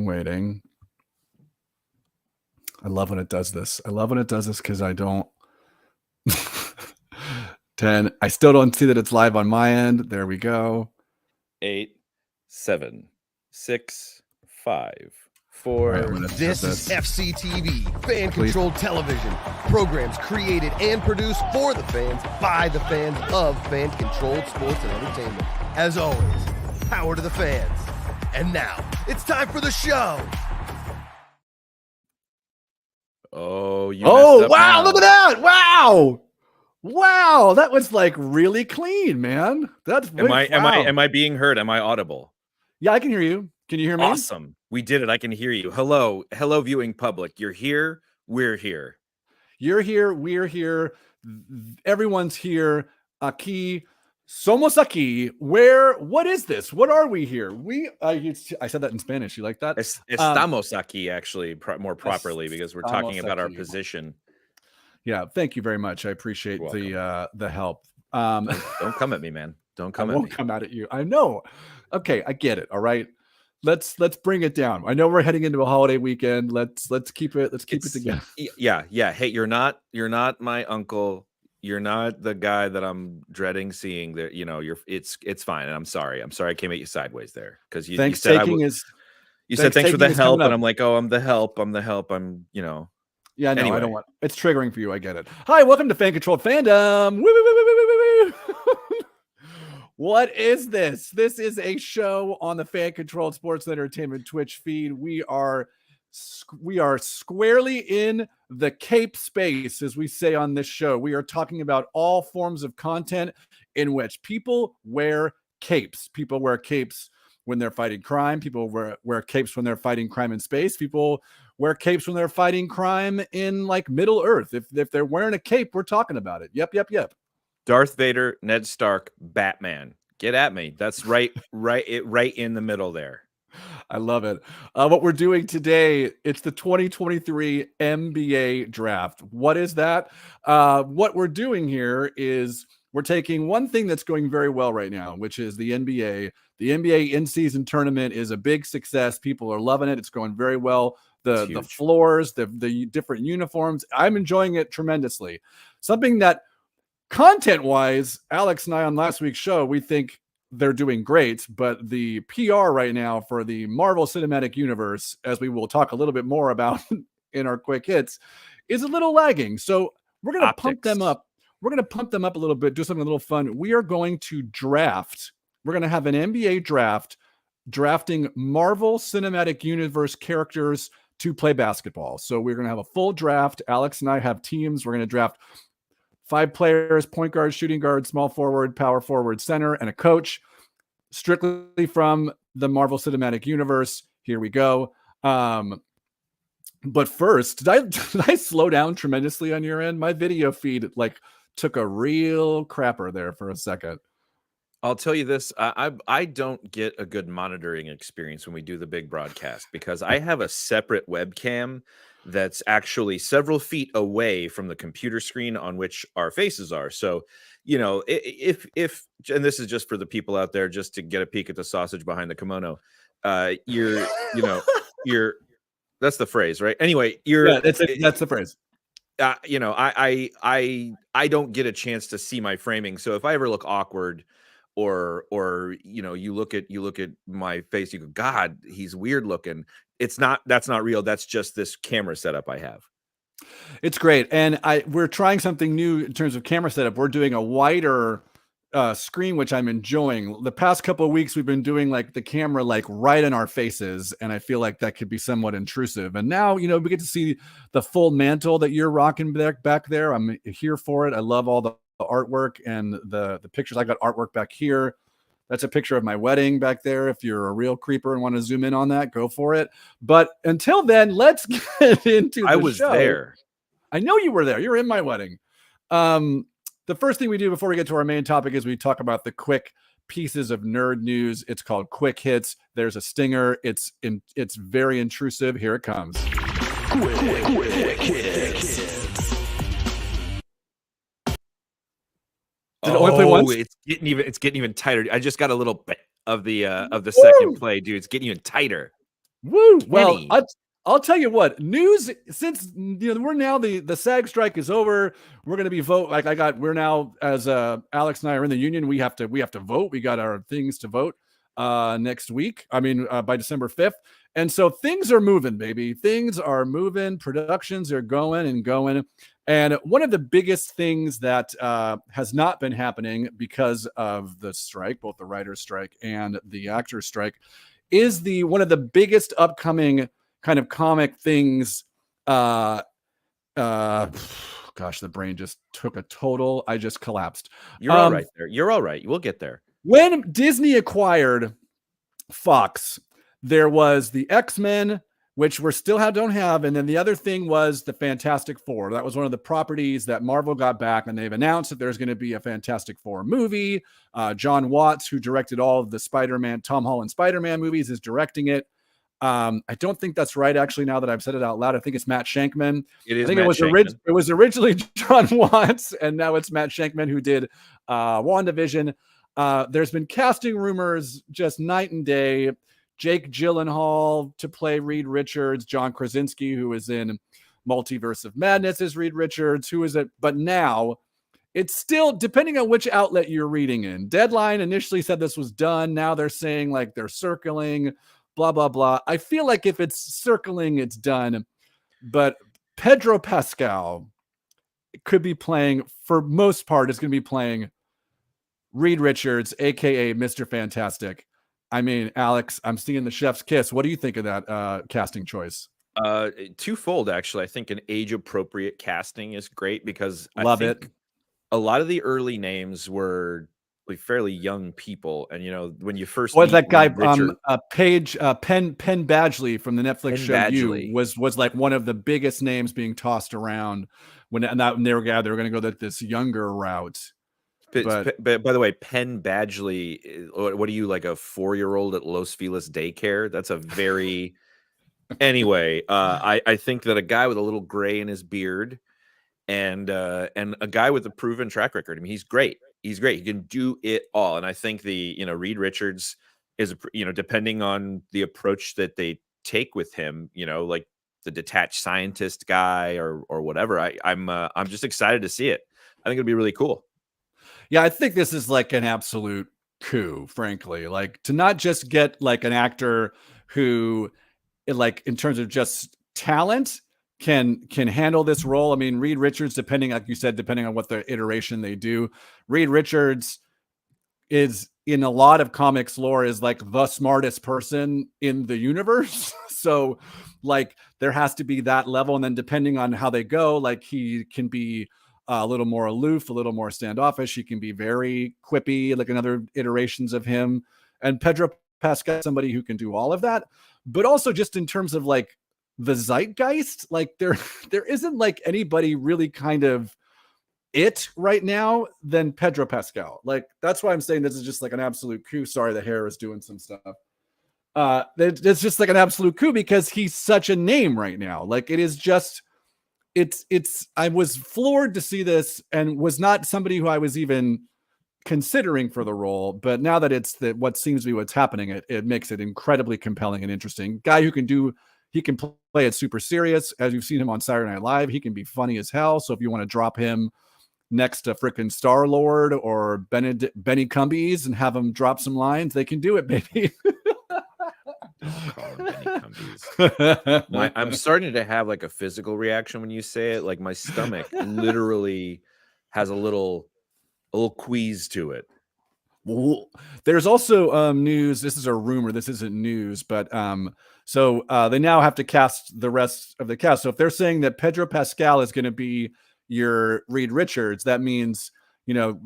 waiting. I love when it does this. I love when it does this because I don't. 10. I still don't see that it's live on my end. There we go. 8, 7, 6, 5, 4. Right, this is FCTV, fan-controlled television. Programs created and produced for the fans, by the fans, of fan-controlled sports and entertainment. As always, power to the fans. And now, it's time for the show. Oh, you wow, now. Look at that. Wow, that was like really clean, man. That's am I being heard? Am I audible? Yeah, I can hear you. Can you hear me? Awesome. We did it. I can hear you. Hello, viewing public. You're here. We're here. You're here. We're here. Everyone's here. Aquí. Somos aquí. What is this? What are we here? I said that in Spanish. You like that? Estamos aquí, actually, more properly, because we're talking about our position. Yeah, thank you very much. I appreciate the help. Don't come at me, man. Don't come at me. I won't come out at you. I know. Okay, I get it. All right. Let's bring it down. I know we're heading into a holiday weekend. Let's keep it together. Yeah. Hey, you're not my uncle. You're not the guy that I'm dreading seeing. That it's fine. And I'm sorry. I came at you sideways there because you said thanks for the help, and I'm like, oh, I'm the help. Yeah, no, anyway. I don't want. It's triggering for you. I get it. Hi, welcome to Fan Controlled Fandom. What is this? This is a show on the Fan Controlled Sports and Entertainment Twitch feed. We are squarely in the cape space, as we say on this show. We are talking about all forms of content in which people wear capes. People wear capes when they're fighting crime. People wear capes when they're fighting crime in space. People wear capes when they're fighting crime in like Middle Earth. If they're wearing a cape, we're talking about it. Yep. Darth Vader, Ned Stark, Batman. Get at me. That's right in the middle there. I love it. What we're doing today, it's the 2023 MBA draft. What is that? What we're doing here is we're taking one thing that's going very well right now, which is the NBA. The NBA in-season tournament is a big success. People are loving it. It's going very well. The floors, the different uniforms. I'm enjoying it tremendously. Something that content-wise, Alex and I on last week's show, we think they're doing great, but the PR right now for the Marvel Cinematic Universe, as we will talk a little bit more about in our quick hits, is a little lagging. So we're going to pump them up. We're going to pump them up a little bit, do something a little fun. We are going to draft. We're going to have an NBA draft, drafting Marvel Cinematic Universe characters to play basketball. So we're going to have a full draft. Alex and I have teams. We're going to draft 5 players: point guard, shooting guard, small forward, power forward, center, and a coach, strictly from the Marvel Cinematic Universe. Here we go. But first, did I slow down tremendously on your end? My video feed took a real crapper there for a second. I'll tell you this. I don't get a good monitoring experience when we do the big broadcast because I have a separate webcam that's actually several feet away from the computer screen on which our faces are. So, if and this is just for the people out there, just to get a peek at the sausage behind the kimono, you're that's the phrase, right? Anyway, that's the phrase. I don't get a chance to see my framing. So if I ever look awkward or you look at my face, you go, God, he's weird looking. That's not real. That's just this camera setup I have. It's great. And we're trying something new in terms of camera setup. We're doing a wider screen, which I'm enjoying. The past couple of weeks, we've been doing the camera right in our faces. And I feel like that could be somewhat intrusive. And now, we get to see the full mantle that you're rocking back there. I'm here for it. I love all the artwork and the pictures. I got artwork back here. That's a picture of my wedding back there. If you're a real creeper and want to zoom in on that, go for it. But until then, let's get into the show. I was there. I know you were there. You're in my wedding. The first thing we do before we get to our main topic is we talk about the quick pieces of nerd news. It's called Quick Hits. There's a stinger. It's very intrusive. Here it comes. Quick Hits. Did it only play once? It's getting even tighter. I just got a little bit of the second play, dude. It's getting even tighter. Woo! Well, Kenny. I'll tell you what. News, since we're now the SAG strike is over. We're going to be vote. Like we're now, as Alex and I are in the union. We have to vote. We got our things to vote next week. I mean, by December 5th. And so things are moving, baby. Things are moving. Productions are going and going. And one of the biggest things that has not been happening because of the strike, both the writer's strike and the actor's strike, is one of the biggest upcoming kind of comic things. Gosh, the brain just took a total. I just collapsed. You're all right there. You're all right. We'll get there. When Disney acquired Fox, there was the X-Men, which we still don't have. And then the other thing was the Fantastic Four. That was one of the properties that Marvel got back, and they've announced that there's going to be a Fantastic Four movie. John Watts, who directed all of the Tom Holland Spider-Man movies, is directing it. I don't think that's right, actually, now that I've said it out loud. I think it's Matt Shankman. It was originally John Watts, and now it's Matt Shankman who did WandaVision. There's been casting rumors just night and day. Jake Gyllenhaal to play Reed Richards, John Krasinski, who is in Multiverse of Madness, is Reed Richards, who is it? But now it's still, depending on which outlet you're reading in. Deadline initially said this was done. Now they're saying like they're circling, blah, blah, blah. I feel like if it's circling, it's done. But Pedro Pascal could be playing, for most part, is going to be playing Reed Richards, a.k.a. Mr. Fantastic. I mean, Alex, I'm seeing the chef's kiss. What do you think of that casting choice? Twofold, actually. I think an age-appropriate casting is great because I think a lot of the early names were like fairly young people, and when you first was that guy Penn Badgley from the Netflix show You was like one of the biggest names being tossed around when they were going to go this younger route. But by the way, Penn Badgley, what are you, like a 4-year-old at Los Feliz daycare? That's a very anyway. I think that a guy with a little gray in his beard and a guy with a proven track record. I mean, he's great. He's great. He can do it all. And I think Reed Richards is depending on the approach that they take with him, like the detached scientist guy or whatever. I'm just excited to see it. I think it'll be really cool. Yeah, I think this is like an absolute coup, frankly. Like, to not just get like an actor who, like, in terms of just talent, can handle this role. I mean, Reed Richards, depending on what the iteration they do, Reed Richards is, in a lot of comics lore, is like the smartest person in the universe. So like there has to be that level. And then depending on how they go, like he can be a little more aloof, a little more standoffish. He can be very quippy, like in other iterations of him. And Pedro Pascal, somebody who can do all of that, but also just in terms of like the zeitgeist, like there isn't like anybody really kind of it right now than Pedro Pascal. Like, that's why I'm saying this is just like an absolute coup. Sorry, the hair is doing some stuff. It's just like an absolute coup because he's such a name right now. Like, it is just, I was floored to see this and was not somebody who I was even considering for the role. But now that it's what seems to be what's happening, it makes it incredibly compelling and interesting. Guy who he can play it super serious. As you've seen him on Saturday Night Live, he can be funny as hell. So if you want to drop him next to frickin' Star-Lord or Benny Cumbies and have him drop some lines, they can do it, baby. I'm starting to have like a physical reaction when you say it. Like, my stomach literally has a little quease to it. There's also news. This is a rumor. This isn't news, but so they now have to cast the rest of the cast. So if they're saying that Pedro Pascal is going to be your Reed Richards, that means,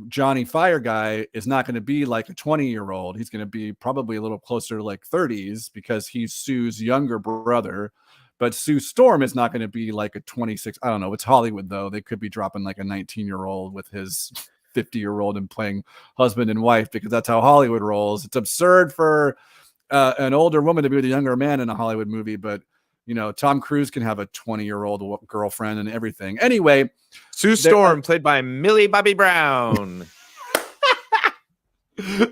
Johnny Fire Guy is not going to be like a 20-year-old. He's going to be probably a little closer to like 30s because he's Sue's younger brother. But Sue Storm is not going to be like a 26. I don't know. It's Hollywood, though. They could be dropping like a 19-year-old with his 50-year-old and playing husband and wife because that's how Hollywood rolls. It's absurd for an older woman to be with a younger man in a Hollywood movie, but Tom Cruise can have a 20-year-old girlfriend and everything. Anyway, Sue Storm, played by Millie Bobby Brown.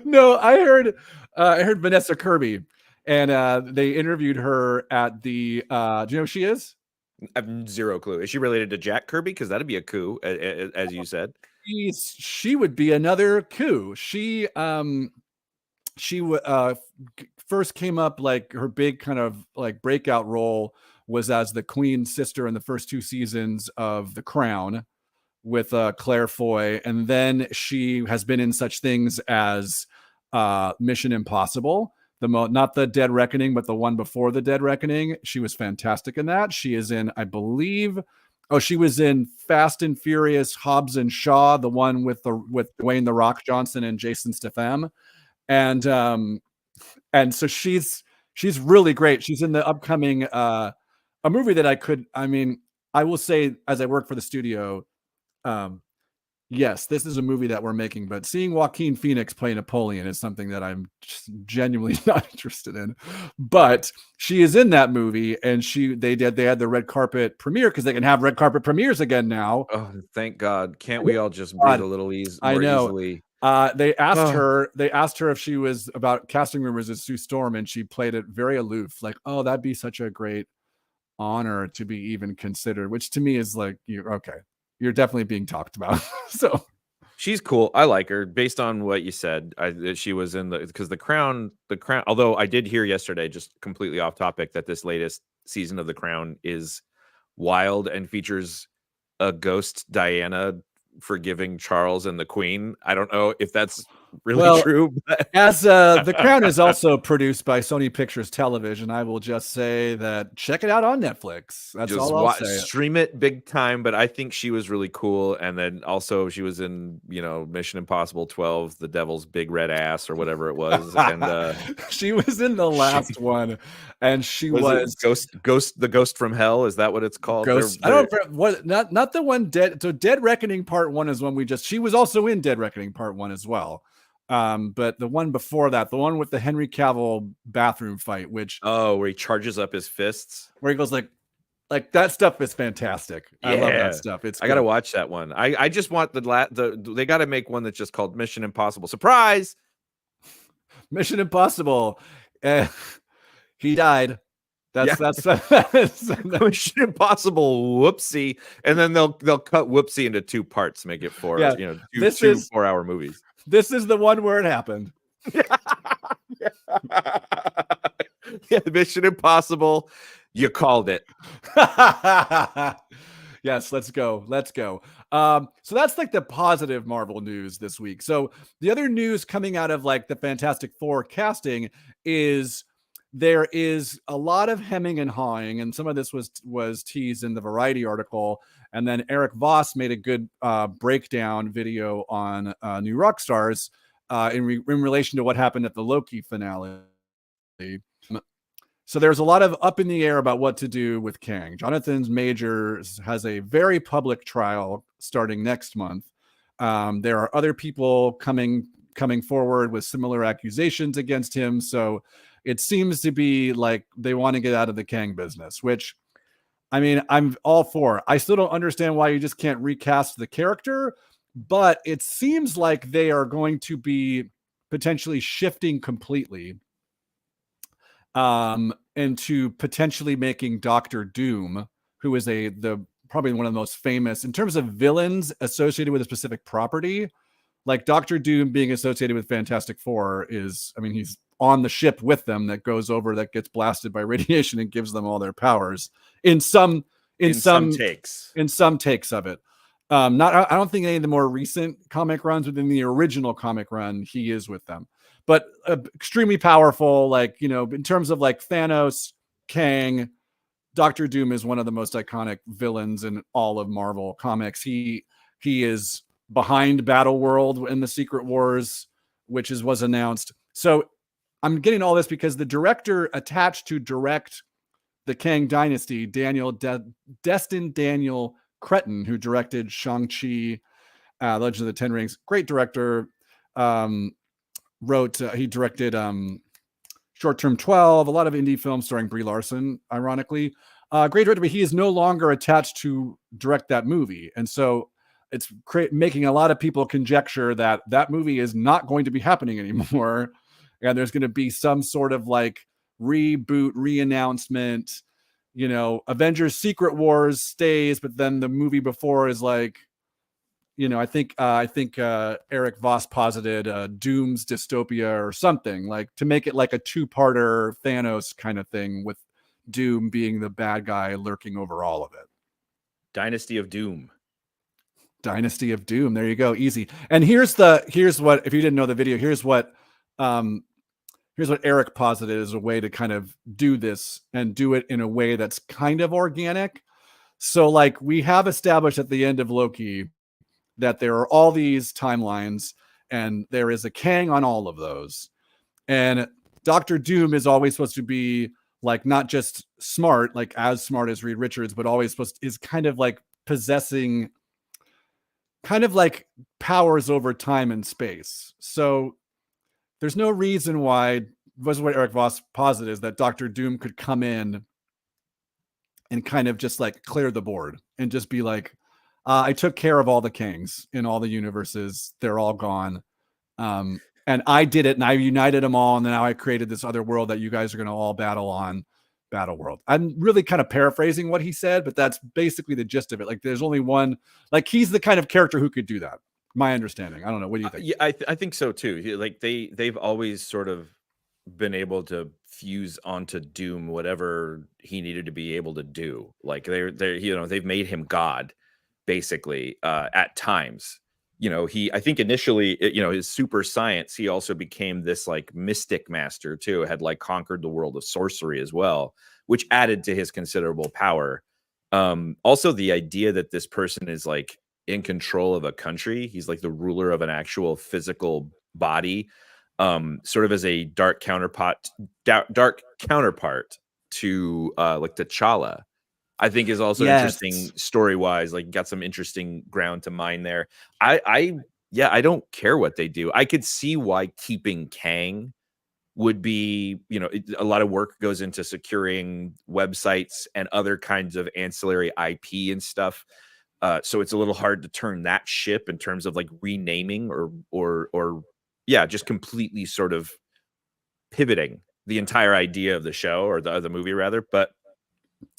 No, I heard Vanessa Kirby, And they interviewed her at the. Do you know who she is? I have zero clue. Is she related to Jack Kirby? Because that'd be a coup, as you said. She would be another coup. She first came up, like her big kind of like breakout role was as the Queen's sister in the first 2 seasons of The Crown with Claire Foy, and then she has been in such things as Mission Impossible, not the Dead Reckoning, but the one before the Dead Reckoning. She was fantastic in that. She is in, I believe, she was in Fast and Furious Hobbs and Shaw, the one with Dwayne the Rock Johnson and Jason Statham, and so she's really great. She's in the upcoming a movie that I will say, as I work for the studio, yes, this is a movie that we're making, but seeing Joaquin Phoenix play Napoleon is something that I'm just genuinely not interested in. But she is in that movie, and they had the red carpet premiere, because they can have red carpet premieres again now. Oh, thank God! Can't we all just breathe a little more easily? They asked her if she was about casting rumors as Sue Storm, and she played it very aloof, like, "Oh, that'd be such a great honor to be even considered," which to me is like, you're definitely being talked about. So she's cool. I like her based on what you said. She was in because the Crown. Although I did hear yesterday, just completely off topic, that this latest season of The Crown is wild and features a ghost Diana forgiving Charles and the Queen. I don't know if that's really true. But as The Crown is also produced by Sony Pictures Television, I will just say that check it out on Netflix. That's just all I'll say. Stream it big time. But I think she was really cool. And then also she was in, Mission Impossible 12, The Devil's Big Red Ass, or whatever it was. And she was in the last one, and she was the Ghost from Hell. Is that what it's called? Ghost. I don't not the one Dead. So Dead Reckoning Part 1 is one she was also in Dead Reckoning Part 1 as well. But the one before that, the one with the Henry Cavill bathroom fight, where he charges up his fists, where he goes like that stuff is fantastic. Yeah. I love that stuff. I gotta watch that one. I just want they got to make one that's just called Mission Impossible. Surprise! Mission Impossible. He died. That's Mission Impossible. Whoopsie, and then they'll cut Whoopsie into 2 parts, make it 4. Yeah. Two 4-hour movies. This is the one where it happened. Yeah, Mission Impossible. You called it. Yes, let's go. So that's like the positive Marvel news this week. So the other news coming out of like the Fantastic Four casting is there is a lot of hemming and hawing, and some of this was teased in the Variety article. And then Eric Voss made a good breakdown video on New Rockstars in relation to what happened at the Loki finale. So there's a lot of up in the air about what to do with Kang. Jonathan Majors has a very public trial starting next month. There are other people coming forward with similar accusations against him. So it seems to be like they want to get out of the Kang business, which, I mean, I'm all for. I still don't understand why you just can't recast the character, but it seems like they are going to be potentially shifting completely into potentially making Doctor Doom, who is probably one of the most famous in terms of villains associated with a specific property. Like Doctor Doom being associated with Fantastic Four he's on the ship with them that goes over, that gets blasted by radiation and gives them all their powers in some takes of it. I don't think any of the more recent comic runs, within the original comic run, he is with them, but extremely powerful. Like, in terms of like Thanos, Kang, Doctor Doom is one of the most iconic villains in all of Marvel comics. He is behind Battleworld in the Secret Wars, which was announced. So I'm getting all this because the director attached to direct the Kang Dynasty, Destin Daniel Cretton, who directed Shang-Chi, Legend of the Ten Rings, great director, he directed Short Term 12, a lot of indie films starring Brie Larson, ironically. Great director, but he is no longer attached to direct that movie. And so it's making a lot of people conjecture that movie is not going to be happening anymore. And there's going to be some sort of like reboot, re-announcement. You know, Avengers Secret Wars stays, but then the movie before is like, you know, I think Eric Voss posited Doom's Dystopia or something, like to make it like a two-parter Thanos kind of thing, with Doom being the bad guy lurking over all of it. Dynasty of Doom. Dynasty of Doom. There you go. Easy. And here's what, if you didn't know the video, here's what Eric posited as a way to kind of do this and do it in a way that's kind of organic. So like we have established at the end of Loki that there are all these timelines and there is a Kang on all of those. And Dr. Doom is always supposed to be like, not just smart, like as smart as Reed Richards, but always is kind of like possessing kind of like powers over time and space. So there's no reason why, was what Eric Voss posited, is that Dr. Doom could come in and kind of just like clear the board and just be like, I took care of all the Kangs in all the universes. They're all gone. And I did it and I united them all. And then now I created this other world that you guys are going to all battle on. Battle World. I'm really kind of paraphrasing what he said, but that's basically the gist of it. Like there's only one, like he's the kind of character who could do that. My understanding. I don't know. What do you think? Yeah, I think so too. Like they've always sort of been able to fuse onto Doom whatever he needed to be able to do. Like they're you know, they've made him God basically at times. You know, I think initially, you know, his super science, he also became this like mystic master too, had like conquered the world of sorcery as well, which added to his considerable power. Also the idea that this person is like in control of a country, he's like the ruler of an actual physical body, sort of as a dark counterpart to like T'Challa, I think is also interesting story-wise. Like got some interesting ground to mine there. I don't care what they do. I could see why keeping Kang would be, you know, a lot of work goes into securing websites and other kinds of ancillary IP and stuff. So it's a little hard to turn that ship in terms of like renaming or just completely sort of pivoting the entire idea of the show or the movie rather. But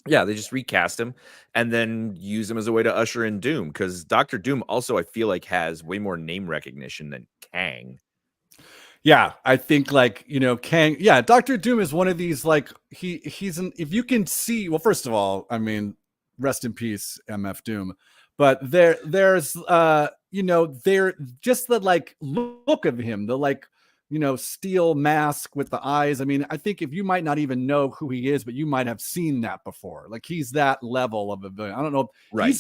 yeah, they just recast him and then use him as a way to usher in Doom, because Dr. Doom also, I feel like, has way more name recognition than Kang. Yeah, I think like, you know, Kang, yeah, Dr. Doom is one of these, like he's an, if you can see, well, first of all, I mean, rest in peace, MF Doom. But there's you know, there just the like look of him, the like, you know, steel mask with the eyes. I mean, I think if you might not even know who he is, but you might have seen that before. Like he's that level of a villain. I don't know. Right.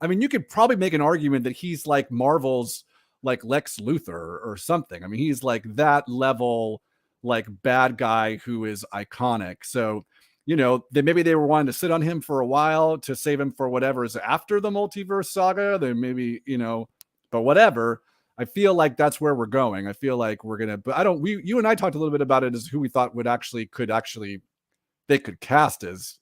I mean, you could probably make an argument that he's like Marvel's like Lex Luthor or something. I mean, he's like that level, like bad guy who is iconic. So, you know, maybe they were wanting to sit on him for a while to save him for whatever is after the multiverse saga. They maybe, you know, but whatever. I feel like that's where we're going. I feel like we're gonna, but you and I talked a little bit about it as who we thought could they could cast as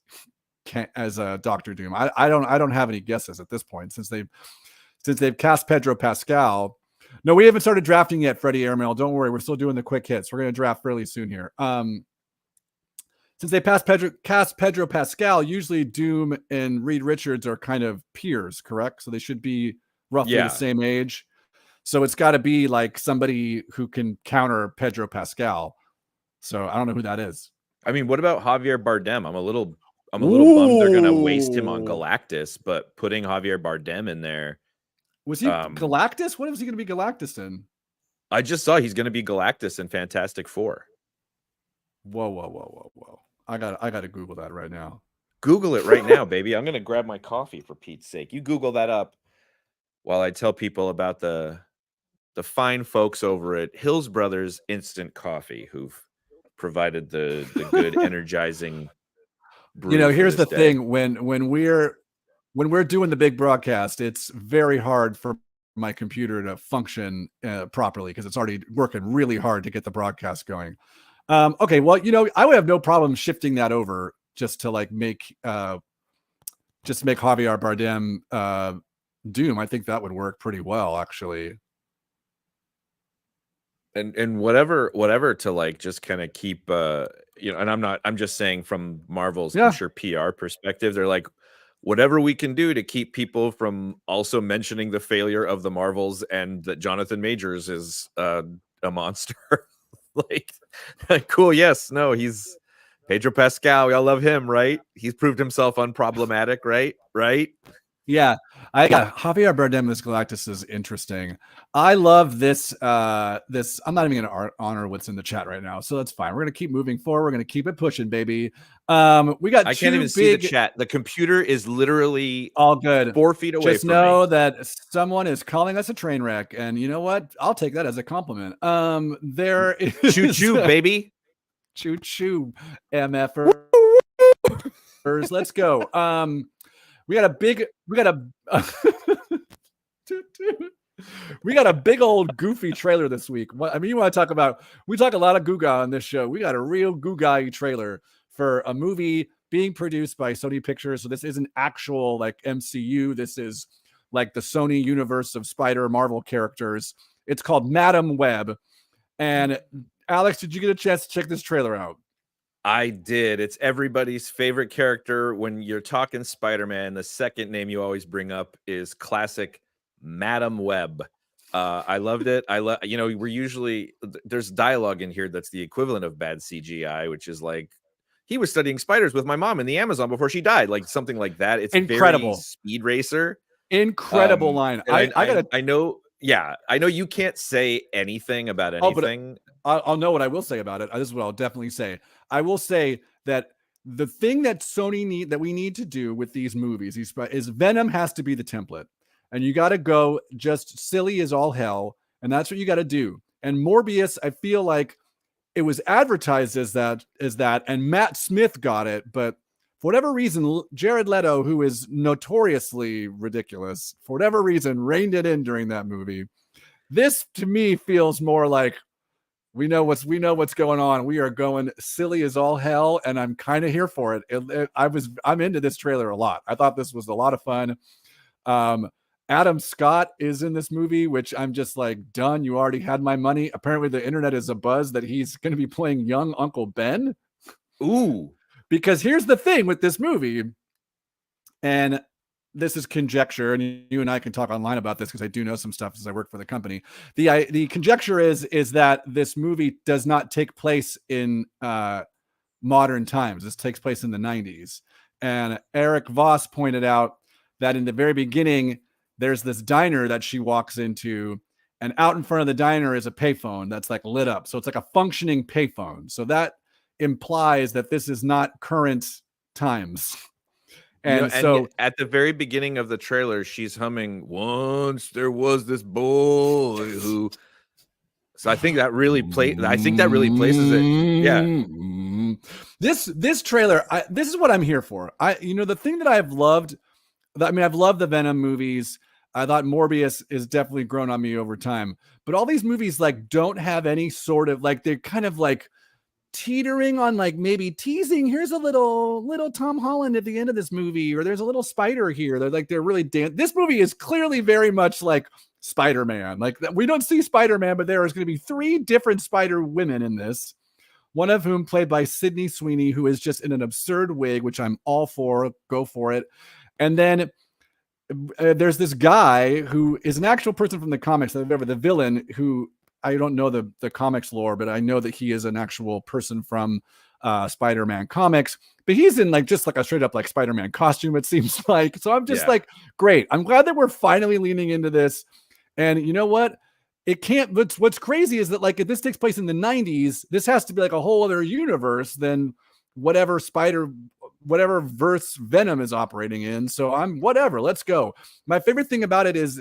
Dr. Doom. I don't have any guesses at this point since they've cast Pedro Pascal. No, we haven't started drafting yet, Freddie Airmail. Don't worry, we're still doing the quick hits. We're gonna draft fairly soon here. Since they cast Pedro Pascal, usually Doom and Reed Richards are kind of peers, correct? So they should be roughly the same age. So it's got to be like somebody who can counter Pedro Pascal. So I don't know who that is. I mean, what about Javier Bardem? I'm a little bummed they're gonna waste him on Galactus, but putting Javier Bardem in there. Was he Galactus? What was he going to be Galactus in? I just saw he's going to be Galactus in Fantastic Four. Whoa! I gotta Google that right now. Google it right now, baby. I'm gonna grab my coffee for Pete's sake. You Google that up while I tell people about the fine folks over at Hills Brothers Instant Coffee who've provided the good energizing brew. You know, here's the thing: when we're doing the big broadcast, it's very hard for my computer to function properly because it's already working really hard to get the broadcast going. Okay, well, you know, I would have no problem shifting that over just to like make Javier Bardem Doom. I think that would work pretty well, actually. And whatever to like just kind of keep and I'm just saying from Marvel's, Yeah. I'm sure PR perspective, they're like, whatever we can do to keep people from also mentioning the failure of the Marvels and that Jonathan Majors is a monster. like, cool. Yes. No, he's Pedro Pascal. We all love him, right? He's proved himself unproblematic, right? Right. Yeah, Javier Bardem as Galactus is interesting. I love this. This I'm not even going to honor what's in the chat right now, so that's fine. We're going to keep moving forward. We're going to keep it pushing, baby. We got I can't even see the chat. The computer is literally all good. 4 feet away. Just know that someone is calling us a train wreck, and you know what? I'll take that as a compliment. There is choo choo, baby. Choo choo, MFers. Let's go. We got a big old goofy trailer this week. I mean, you want to talk about, we talk a lot of Googa on this show. We got a real Googa trailer for a movie being produced by Sony Pictures. So this isn't actual like MCU. This is like the Sony universe of Spider Marvel characters. It's called Madam Web. And Alex, did you get a chance to check this trailer out? I did. It's everybody's favorite character. When you're talking Spider-Man, the second name you always bring up is classic Madam Web. I loved it. We're usually, there's dialogue in here that's the equivalent of bad CGI, which is like, he was studying spiders with my mom in the Amazon before she died, like something like that. It's incredible. Very Speed Racer. Incredible line. I know. Yeah, I know you can't say anything about anything. I'll know what I will say about it. This is what I'll definitely say. I will say that the thing that we need to do with these movies is Venom has to be the template, and you got to go just silly as all hell, and that's what you got to do. And Morbius, I feel like it was advertised as that, and Matt Smith got it, but for whatever reason, Jared Leto, who is notoriously ridiculous, for whatever reason, reined it in during that movie. This to me feels more like we know what's going on. We are going silly as all hell, and I'm kind of here for it. I'm into this trailer a lot. I thought this was a lot of fun. Adam Scott is in this movie, which I'm just like, done. You already had my money. Apparently, the internet is abuzz that he's going to be playing young Uncle Ben. Ooh. Because here's the thing with this movie, and this is conjecture, and you and I can talk online about this because I do know some stuff as I work for the company. The conjecture is that this movie does not take place in modern times. This takes place in the 90s. And Eric Voss pointed out that in the very beginning, there's this diner that she walks into, and out in front of the diner is a payphone that's like lit up. So it's like a functioning payphone. So that implies that this is not current times. And so at the very beginning of the trailer, she's humming "Once There Was This Boy Who." So I think that really places it. Yeah. This trailer, this is what I'm here for. The thing that I've loved, I've loved the Venom movies. I thought Morbius is definitely grown on me over time, but all these movies like don't have any sort of like, they're kind of like teetering on like maybe teasing, here's a little Tom Holland at the end of this movie, or there's a little spider here. They're really this movie is clearly very much like Spider-Man. Like, we don't see Spider-Man, but there is going to be 3 different Spider women in this, one of whom played by Sydney Sweeney, who is just in an absurd wig, which I'm all for. Go for it. And then there's this guy who is an actual person from the comics, the villain, who I don't know the comics lore, but I know that he is an actual person from Spider-Man comics. But he's in like just like a straight up like Spider-Man costume, it seems like. So I'm just like, great. I'm glad that we're finally leaning into this. And you know what? It can't. What's crazy is that like if this takes place in the 90s, this has to be like a whole other universe than whatever verse Venom is operating in. So I'm whatever. Let's go. My favorite thing about it is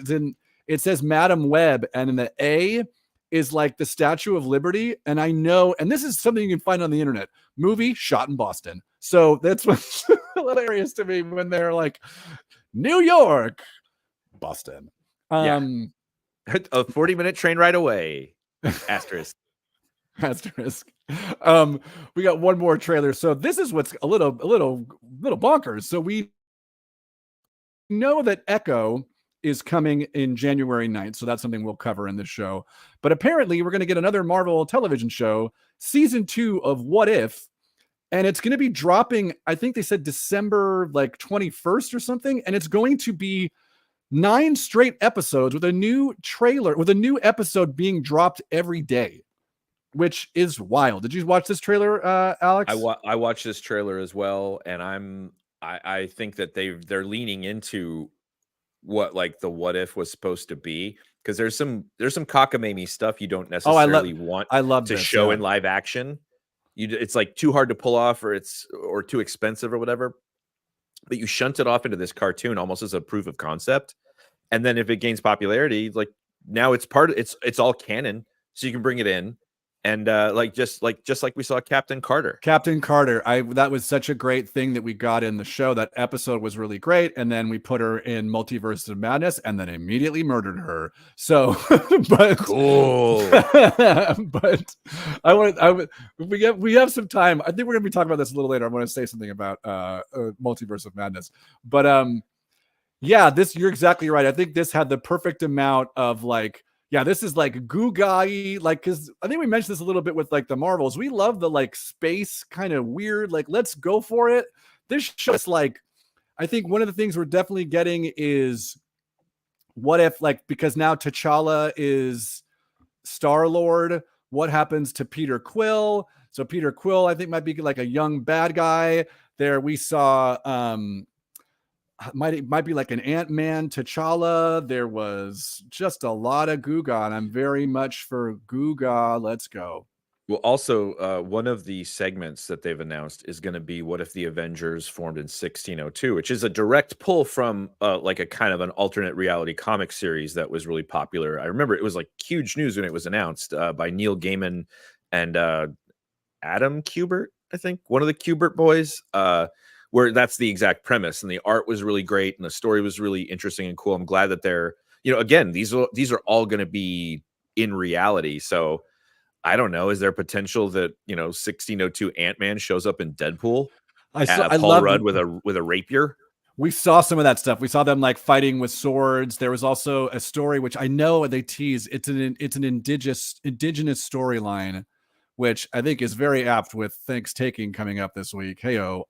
it says Madam Web, and in the A is like the Statue of Liberty. And I know, and this is something you can find on the internet, movie shot in Boston. So that's what's hilarious to me when they're like, New York, Boston. A 40-minute train ride away. Asterisk. Asterisk. We got one more trailer. So this is what's a little bonkers. So we know that Echo is coming in January 9th. So that's something we'll cover in this show. But apparently we're going to get another Marvel television show, season 2 of What If, and it's going to be dropping. I think they said December like 21st or something, and it's going to be 9 straight episodes with a new trailer, with a new episode being dropped every day, which is wild. Did you watch this trailer, Alex? I watched this trailer as well, and I think that they're leaning into what like the what if was supposed to be, because there's some cockamamie stuff you don't necessarily want to show in live action. It's like too hard to pull off, or too expensive or whatever. But you shunt it off into this cartoon almost as a proof of concept, and then if it gains popularity, like now it's all canon, so you can bring it in. And just like we saw Captain Carter. That was such a great thing that we got in the show. That episode was really great, and then we put her in Multiverse of Madness, and then immediately murdered her. So, but cool. But we have some time. I think we're gonna be talking about this a little later. I want to say something about Multiverse of Madness, but yeah, you're exactly right. I think this had the perfect amount of like. Yeah, this is like goo guy, like, because I think we mentioned this a little bit with like the Marvels. We love the like space kind of weird, like, let's go for it. This show's like, I think one of the things we're definitely getting is what if, like, because now T'Challa is Star-Lord, what happens to Peter Quill? So Peter Quill, I think, might be like a young bad guy. There we saw might be like an Ant-Man T'Challa. There was just a lot of Googa, and I'm very much for Googa. Let's go. Well, also, one of the segments that they've announced is going to be what if the Avengers formed in 1602, which is a direct pull from like a kind of an alternate reality comic series that was really popular. I remember it was like huge news when it was announced by Neil Gaiman and Adam Kubert, I think, one of the Kubert boys. Where that's the exact premise, and the art was really great, and the story was really interesting and cool. I'm glad that they're, again, these are all going to be in reality. So I don't know, is there potential that 1602 Ant-Man shows up in Deadpool? Paul Rudd with a rapier. We saw some of that stuff. We saw them like fighting with swords. There was also a story which I know they tease. It's an indigenous storyline, which I think is very apt with Thanksgiving coming up this week. Heyo.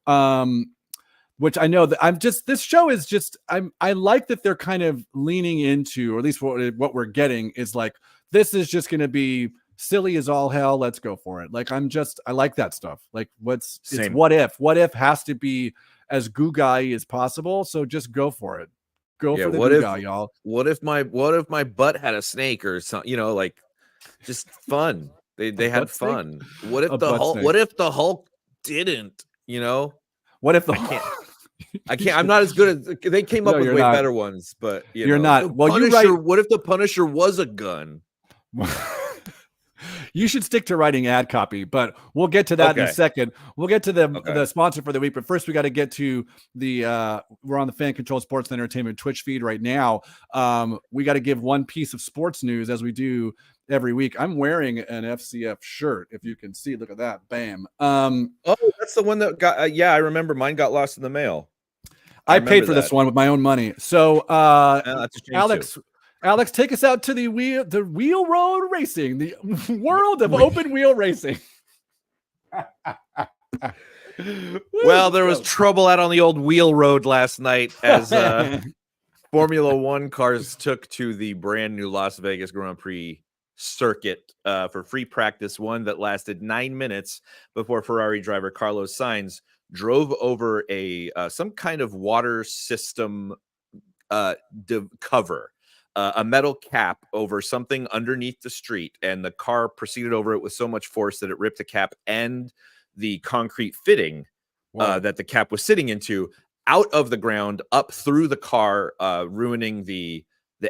Which I know that this show is just, I like that they're kind of leaning into, or at least what we're getting is like, this is just going to be silly as all hell. Let's go for it. Like, I like that stuff. Like it's what if has to be as goo-guy as possible. So just go for it. Go for the goo-guy, y'all. What if my butt had a snake or something, like just fun. They had fun. Snake? What if the Hulk didn't, What if I can't. I'm not as good as they came up with way better ones, but you're not. Well, what if the Punisher was a gun? You should stick to writing ad copy, but we'll get to that in a second. We'll get to the sponsor for the week, but first we got to get to we're on the Fan Controlled Sports and Entertainment Twitch feed right now. We got to give one piece of sports news as we do every week. I'm wearing an FCF shirt. If you can see, look at that. Bam. Oh, that's the one that got, I remember mine got lost in the mail. I paid for this one with my own money. So, Alex, take us out to the wheel road racing, the world of open wheel racing. Well, there was trouble out on the old wheel road last night as Formula One cars took to the brand new Las Vegas Grand Prix circuit for free practice one that lasted 9 minutes before Ferrari driver Carlos Sainz drove over some kind of water system cover. A metal cap over something underneath the street, and the car proceeded over it with so much force that it ripped the cap and the concrete fitting that the cap was sitting into out of the ground, up through the car, ruining the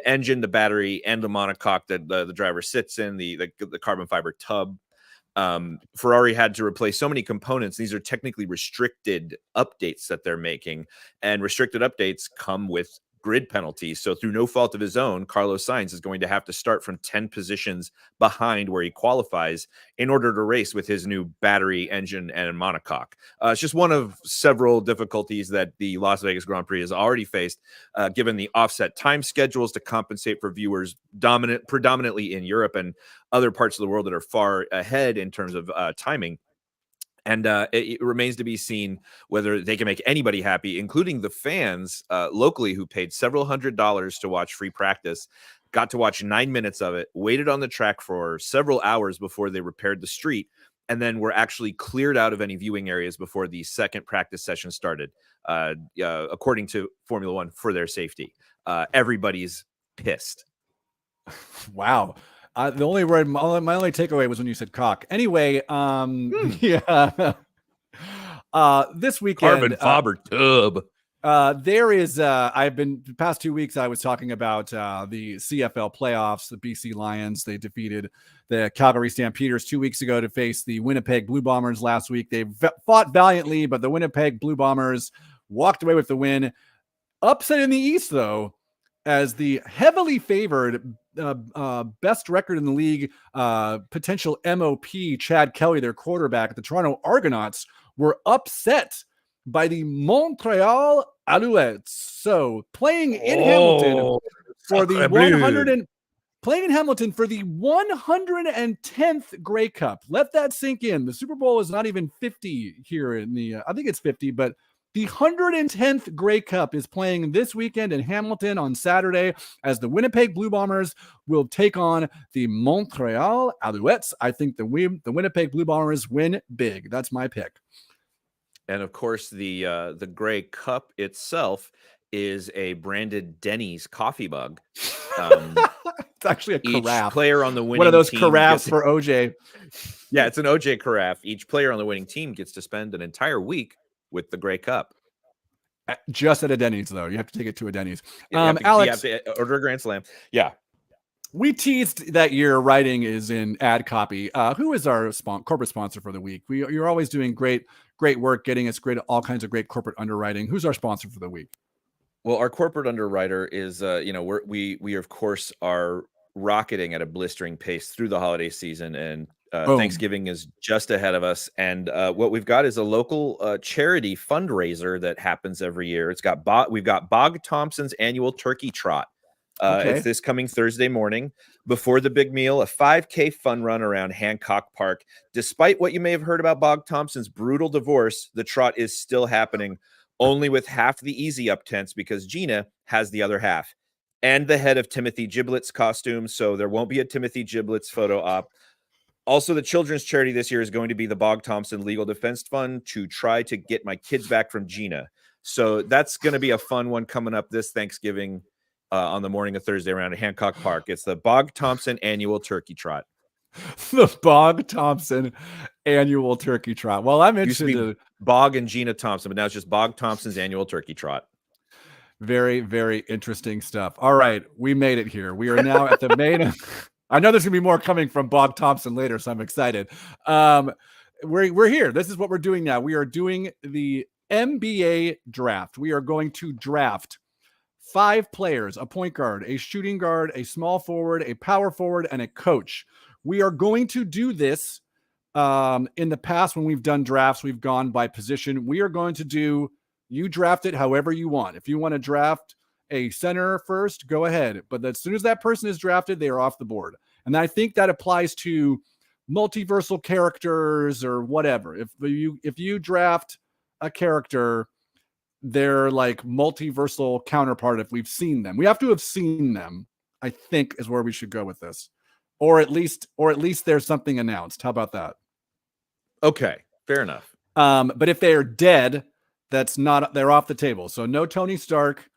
engine, the battery, and the monocoque that the driver sits in, the carbon fiber tub. Ferrari had to replace so many components. These are technically restricted updates that they're making, and restricted updates come with grid penalties. So through no fault of his own, Carlos Sainz is going to have to start from 10 positions behind where he qualifies in order to race with his new battery, engine, and monocoque. It's just one of several difficulties that the Las Vegas Grand Prix has already faced, given the offset time schedules to compensate for viewers predominantly in Europe and other parts of the world that are far ahead in terms of timing. And it remains to be seen whether they can make anybody happy, including the fans locally who paid several $100s to watch free practice, got to watch 9 minutes of it, waited on the track for several hours before they repaired the street, and then were actually cleared out of any viewing areas before the second practice session started, according to Formula One, for their safety. Everybody's pissed. Wow. The only word, my only takeaway was when you said cock. Anyway, yeah. This weekend, Carbon fiber tub. there is, the past 2 weeks, I was talking about the CFL playoffs. The BC Lions, they defeated the Calgary Stampeders 2 weeks ago to face the Winnipeg Blue Bombers last week. They fought valiantly, but the Winnipeg Blue Bombers walked away with the win. Upset in the East, though, as the heavily favored best record in the league, potential MOP Chad Kelly, their quarterback, the Toronto Argonauts, were upset by the Montreal Alouettes. So playing in Hamilton for the 110th Grey Cup. Let that sink in. The Super Bowl is not even 50 here in the, I think it's 50, but the 110th Grey Cup is playing this weekend in Hamilton on Saturday as the Winnipeg Blue Bombers will take on the Montreal Alouettes. I think the Winnipeg Blue Bombers win big. That's my pick. And of course, the Grey Cup itself is a branded Denny's coffee mug. It's actually a carafe. Each player on the winning one of those team carafes for OJ. Yeah, it's an OJ carafe. Each player on the winning team gets to spend an entire week with the Grey Cup. Just at a Denny's, though. You have to take it to a Denny's. Alex, you have to order a Grand Slam. Yeah. We teased that your writing is in ad copy. Who is our corporate sponsor for the week? You're always doing great work, getting us all kinds of great corporate underwriting. Who's our sponsor for the week? Well, our corporate underwriter is, we of course are rocketing at a blistering pace through the holiday season, and Thanksgiving is just ahead of us. And what we've got is a local charity fundraiser that happens every year. We've got Bog Thompson's annual turkey trot. It's this coming Thursday morning before the big meal, a 5K fun run around Hancock Park. Despite what you may have heard about Bog Thompson's brutal divorce, the trot is still happening, only with half the easy up tents because Gina has the other half and the head of Timothy Giblets costume. So there won't be a Timothy Giblets photo op. Also, the children's charity this year is going to be the Bog Thompson Legal Defense Fund to try to get my kids back from Gina. So that's going to be a fun one coming up this Thanksgiving on the morning of Thursday around Hancock Park. It's the Bog Thompson annual turkey trot. The Bog Thompson annual turkey trot. Well, I'm interested in Bog and Gina Thompson, but now it's just Bog Thompson's annual turkey trot. Very, very interesting stuff. All right, we made it here. We are now at the main. I know there's gonna be more coming from Bog Thompson later, so I'm excited. We're here. This is what we're doing now. We are doing the MBA draft. We are going to draft 5 players: a point guard, a shooting guard, a small forward, a power forward, and a coach. We are going to do this. In the past, when we've done drafts, we've gone by position. We are going to do, you draft it however you want. If you want to draft a center first, go ahead. But as soon as that person is drafted, they are off the board. And I think that applies to multiversal characters or whatever. If you draft a character, they're like multiversal counterpart. If we've seen them, we have to have seen them, I think, is where we should go with this. Or at least there's something announced. How about that? Okay, fair enough. But if they're dead, they're off the table. So no Tony Stark.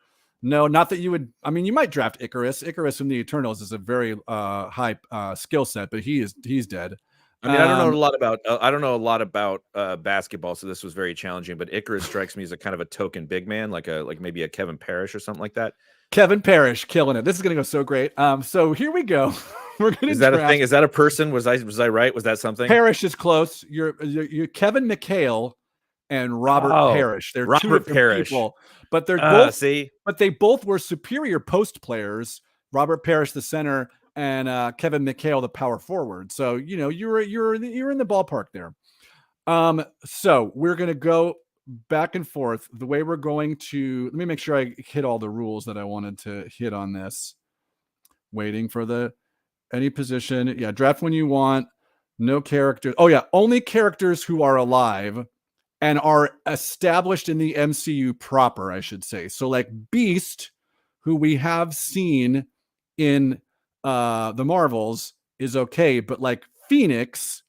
No, not that you would. I mean, you might draft Icarus. Icarus from the Eternals is a very high skill set, but he's dead. I mean, I don't know a lot about basketball, so this was very challenging. But Icarus strikes me as a kind of a token big man, like maybe a Kevin Parrish or something like that. Kevin Parrish killing it. This is gonna go so great. So here we go. We're gonna. Is that a thing? Is that a person? Was I right? Was that something? Parrish is close. You're Kevin McHale and Robert Parrish. They're Robert two different Parrish. People, but they're both. See, but they both were superior post players. Robert Parrish, the center, and Kevin McHale, the power forward. So you're in the ballpark there. So we're gonna go back and forth. The way we're going to, let me make sure I hit all the rules that I wanted to hit on this. Waiting for any position. Yeah, draft when you want. No characters. Oh yeah, only characters who are alive and are established in the MCU proper, I should say. So like Beast, who we have seen in the Marvels, is okay, but like Phoenix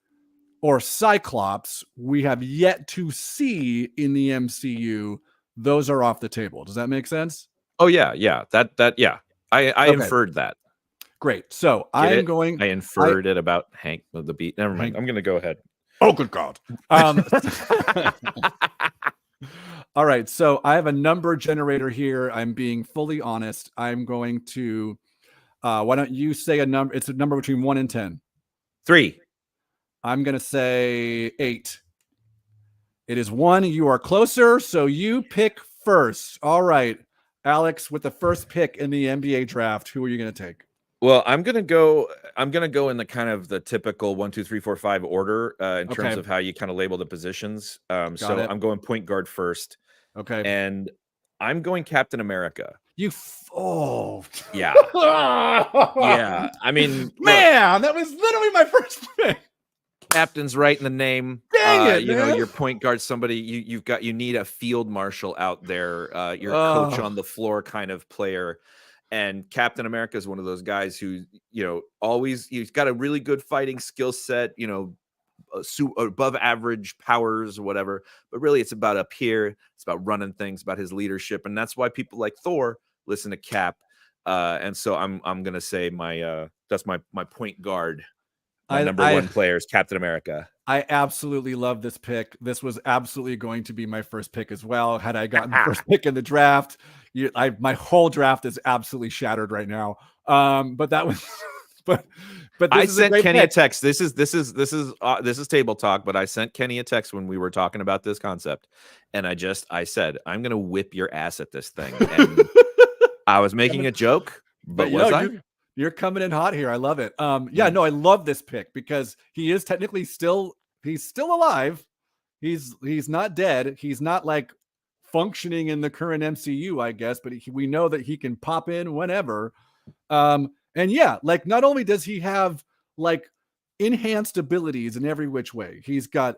or Cyclops, we have yet to see in the MCU. Those are off the table. Does that make sense? Oh yeah, yeah. That yeah. I Okay. inferred that. Great. So Get I'm it? going. I inferred it about Hank with the beat. Never mind. I'm going to go ahead. Oh, good God. All right. So I have a number generator here. I'm being fully honest. I'm going to, why don't you say a number? It's a number between 1 and 10. 3. I'm going to say 8. It is 1. You are closer. So you pick first. All right. Alex, with the first pick in the NBA draft, who are you going to take? Well, I'm gonna go in the kind of the typical 1, 2, 3, 4, 5 order in terms of how you kind of label the positions. So I'm going point guard first. Okay. And I'm going Captain America. Yeah. Yeah. I mean, man, that was literally my first pick. Captain's right in the name. Dang it, you man. know, your point guard, somebody you need a field marshal out there, your coach on the floor kind of player. And Captain America is one of those guys who, you know, he's got a really good fighting skill set, you know, above average powers or whatever. But really, it's about up here. It's about running things, about his leadership. And that's why people like Thor listen to Cap. And so I'm going to say that's my point guard. My number 1 player is Captain America. I absolutely love this pick. This was absolutely going to be my first pick as well. Had I gotten the first pick in the draft, my whole draft is absolutely shattered right now. But that was, but I sent Kenny a text. This is table talk. But I sent Kenny a text when we were talking about this concept, and I said, I'm gonna whip your ass at this thing. And I was making a joke, but was I? You're coming in hot here. I love it. Yeah, no, I love this pick because he is technically still alive. He's not dead. He's not like functioning in the current MCU, I guess, but we know that he can pop in whenever. And yeah, like not only does he have like enhanced abilities in every which way, he's got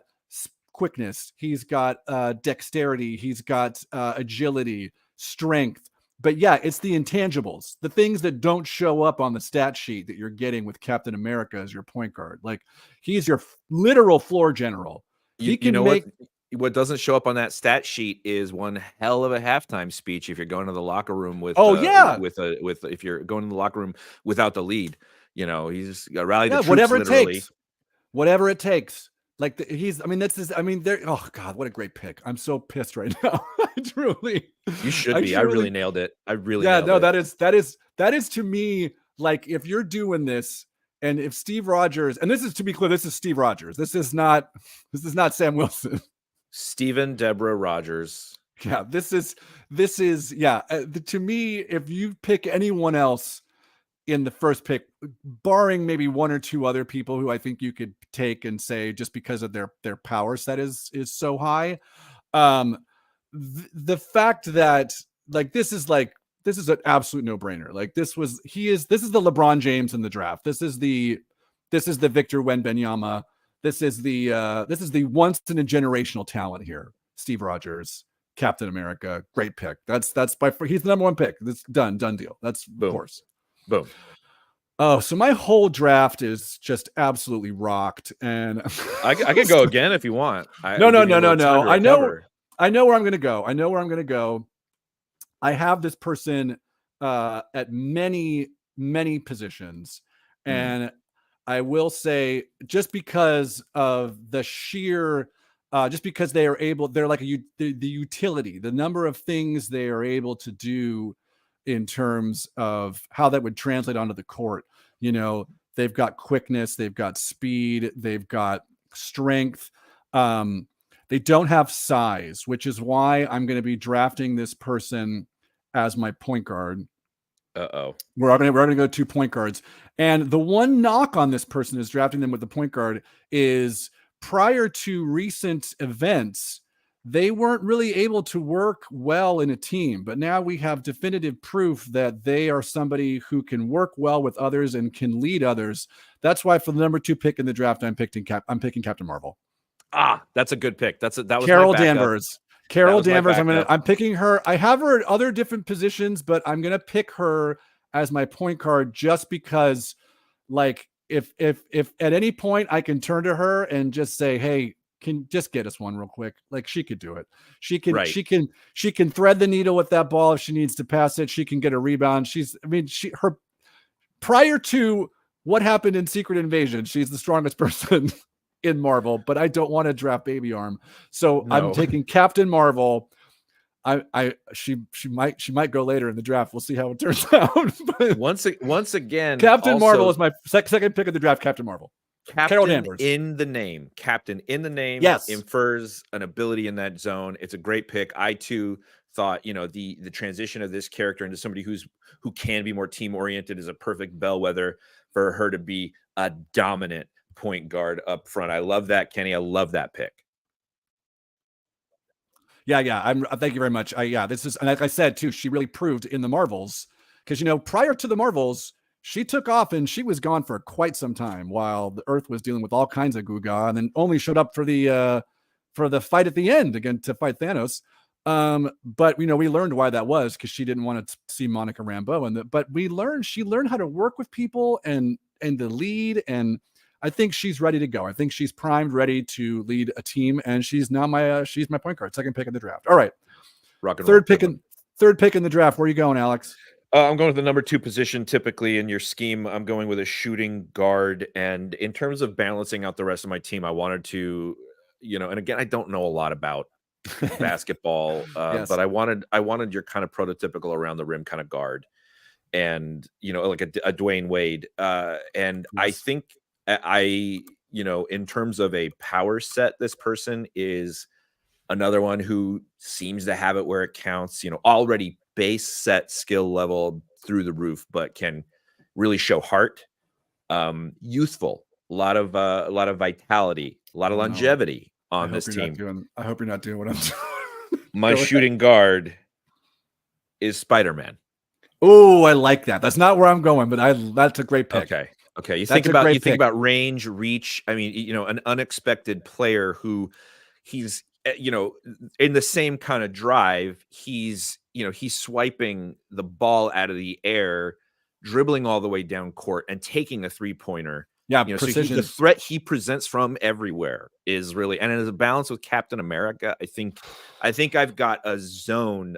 quickness, he's got dexterity, he's got agility, strength. But yeah, it's the intangibles, the things that don't show up on the stat sheet that you're getting with Captain America as your point guard. Like he's your literal floor general. He can make what doesn't show up on that stat sheet is one hell of a halftime speech if you're going to the locker room with if you're going to the locker room without the lead. You know, he's got to rally the troops, whatever it takes. Like oh God, what a great pick. I'm so pissed right now. You should be. I really nailed it. That is to me, like if you're doing this and if Steve Rogers, and this is to be clear, this is Steve Rogers. This is not Sam Wilson. Steven Deborah Rogers. Yeah, this is to me, if you pick anyone else in the first pick, barring maybe 1 or 2 other people who I think you could take and say just because of their power set is so high. The fact that like this is an absolute no-brainer. Like this is the LeBron James in the draft. This is the Victor Wembanyama. This is the once in a generational talent here. Steve Rogers, Captain America, great pick. He's the number 1 pick. That's done deal. That's boom. Of course. Boom. Oh, so my whole draft is just absolutely rocked, and I can go again if you want. No. I know where I'm going to go. I have this person at many positions, and I will say just because of the sheer, just because they're like the utility, the number of things they are able to do in terms of how that would translate onto the court. You know, they've got quickness, they've got speed, they've got strength. They don't have size, which is why I'm going to be drafting this person as my point guard. We're going to go 2 point guards. And the one knock on this person is drafting them with the point guard is prior to recent events, they weren't really able to work well in a team, but now we have definitive proof that they are somebody who can work well with others and can lead others. That's why for the number 2 pick in the draft, I'm picking Captain Marvel. That's a good pick. That was Carol my backup. Danvers. Carol Danvers. backup. I'm picking her. I have her at other different positions, but I'm gonna pick her as my point guard just because, like, if at any point I can turn to her and just say, "Hey, can just get us one real quick." Like, she could do it. She can Right. she can thread the needle with that ball if she needs to pass it. She can get a rebound. Her prior to what happened in Secret Invasion, she's the strongest person in Marvel, but I don't want to draft Baby Arm. So No. I'm taking Captain Marvel. She might go later in the draft. We'll see how it turns out. But Once again, Captain Marvel is my second pick of the draft. Captain Marvel. Carol Danvers. in the name. Captain in the name Yes. infers an ability in that zone. It's a great pick. I too thought, the transition of this character into somebody who can be more team oriented is a perfect bellwether for her to be a dominant point guard up front. I love that, Kenny. I love that pick. Yeah. Thank you very much. This is, and like I said too, she really proved in the Marvels, because prior to the Marvels, she took off and she was gone for quite some time while the Earth was dealing with all kinds of guga, and then only showed up for the fight at the end again to fight Thanos. But we learned why that was, because she didn't want to see Monica Rambeau, but she learned how to work with people and to lead, and I think she's ready to go. I think she's primed, ready to lead a team, and she's now my point guard, second pick in the draft. All right, third pick in the draft. Where are you going, Alex? I'm going with the number 2 position. Typically in your scheme, I'm going with a shooting guard. And in terms of balancing out the rest of my team, I wanted to, and again, I don't know a lot about basketball, Yes. but I wanted your kind of prototypical around the rim kind of guard, and like a Dwayne Wade. And yes. I think in terms of a power set, this person is another one who seems to have it where it counts. Already base set skill level through the roof, but can really show heart. Youthful, a lot of vitality, a lot of longevity on this team. I hope you're not doing what I'm doing. My shooting guard is Spider-Man. Oh, I like that. That's not where I'm going, but that's a great pick. Okay. You think about range, reach. I mean, an unexpected player who he's in the same kind of drive. He's swiping the ball out of the air, dribbling all the way down court, and taking a 3-pointer. Yeah, precision. So the threat he presents from everywhere is really, and as a balance with Captain America, I think I've got a zone,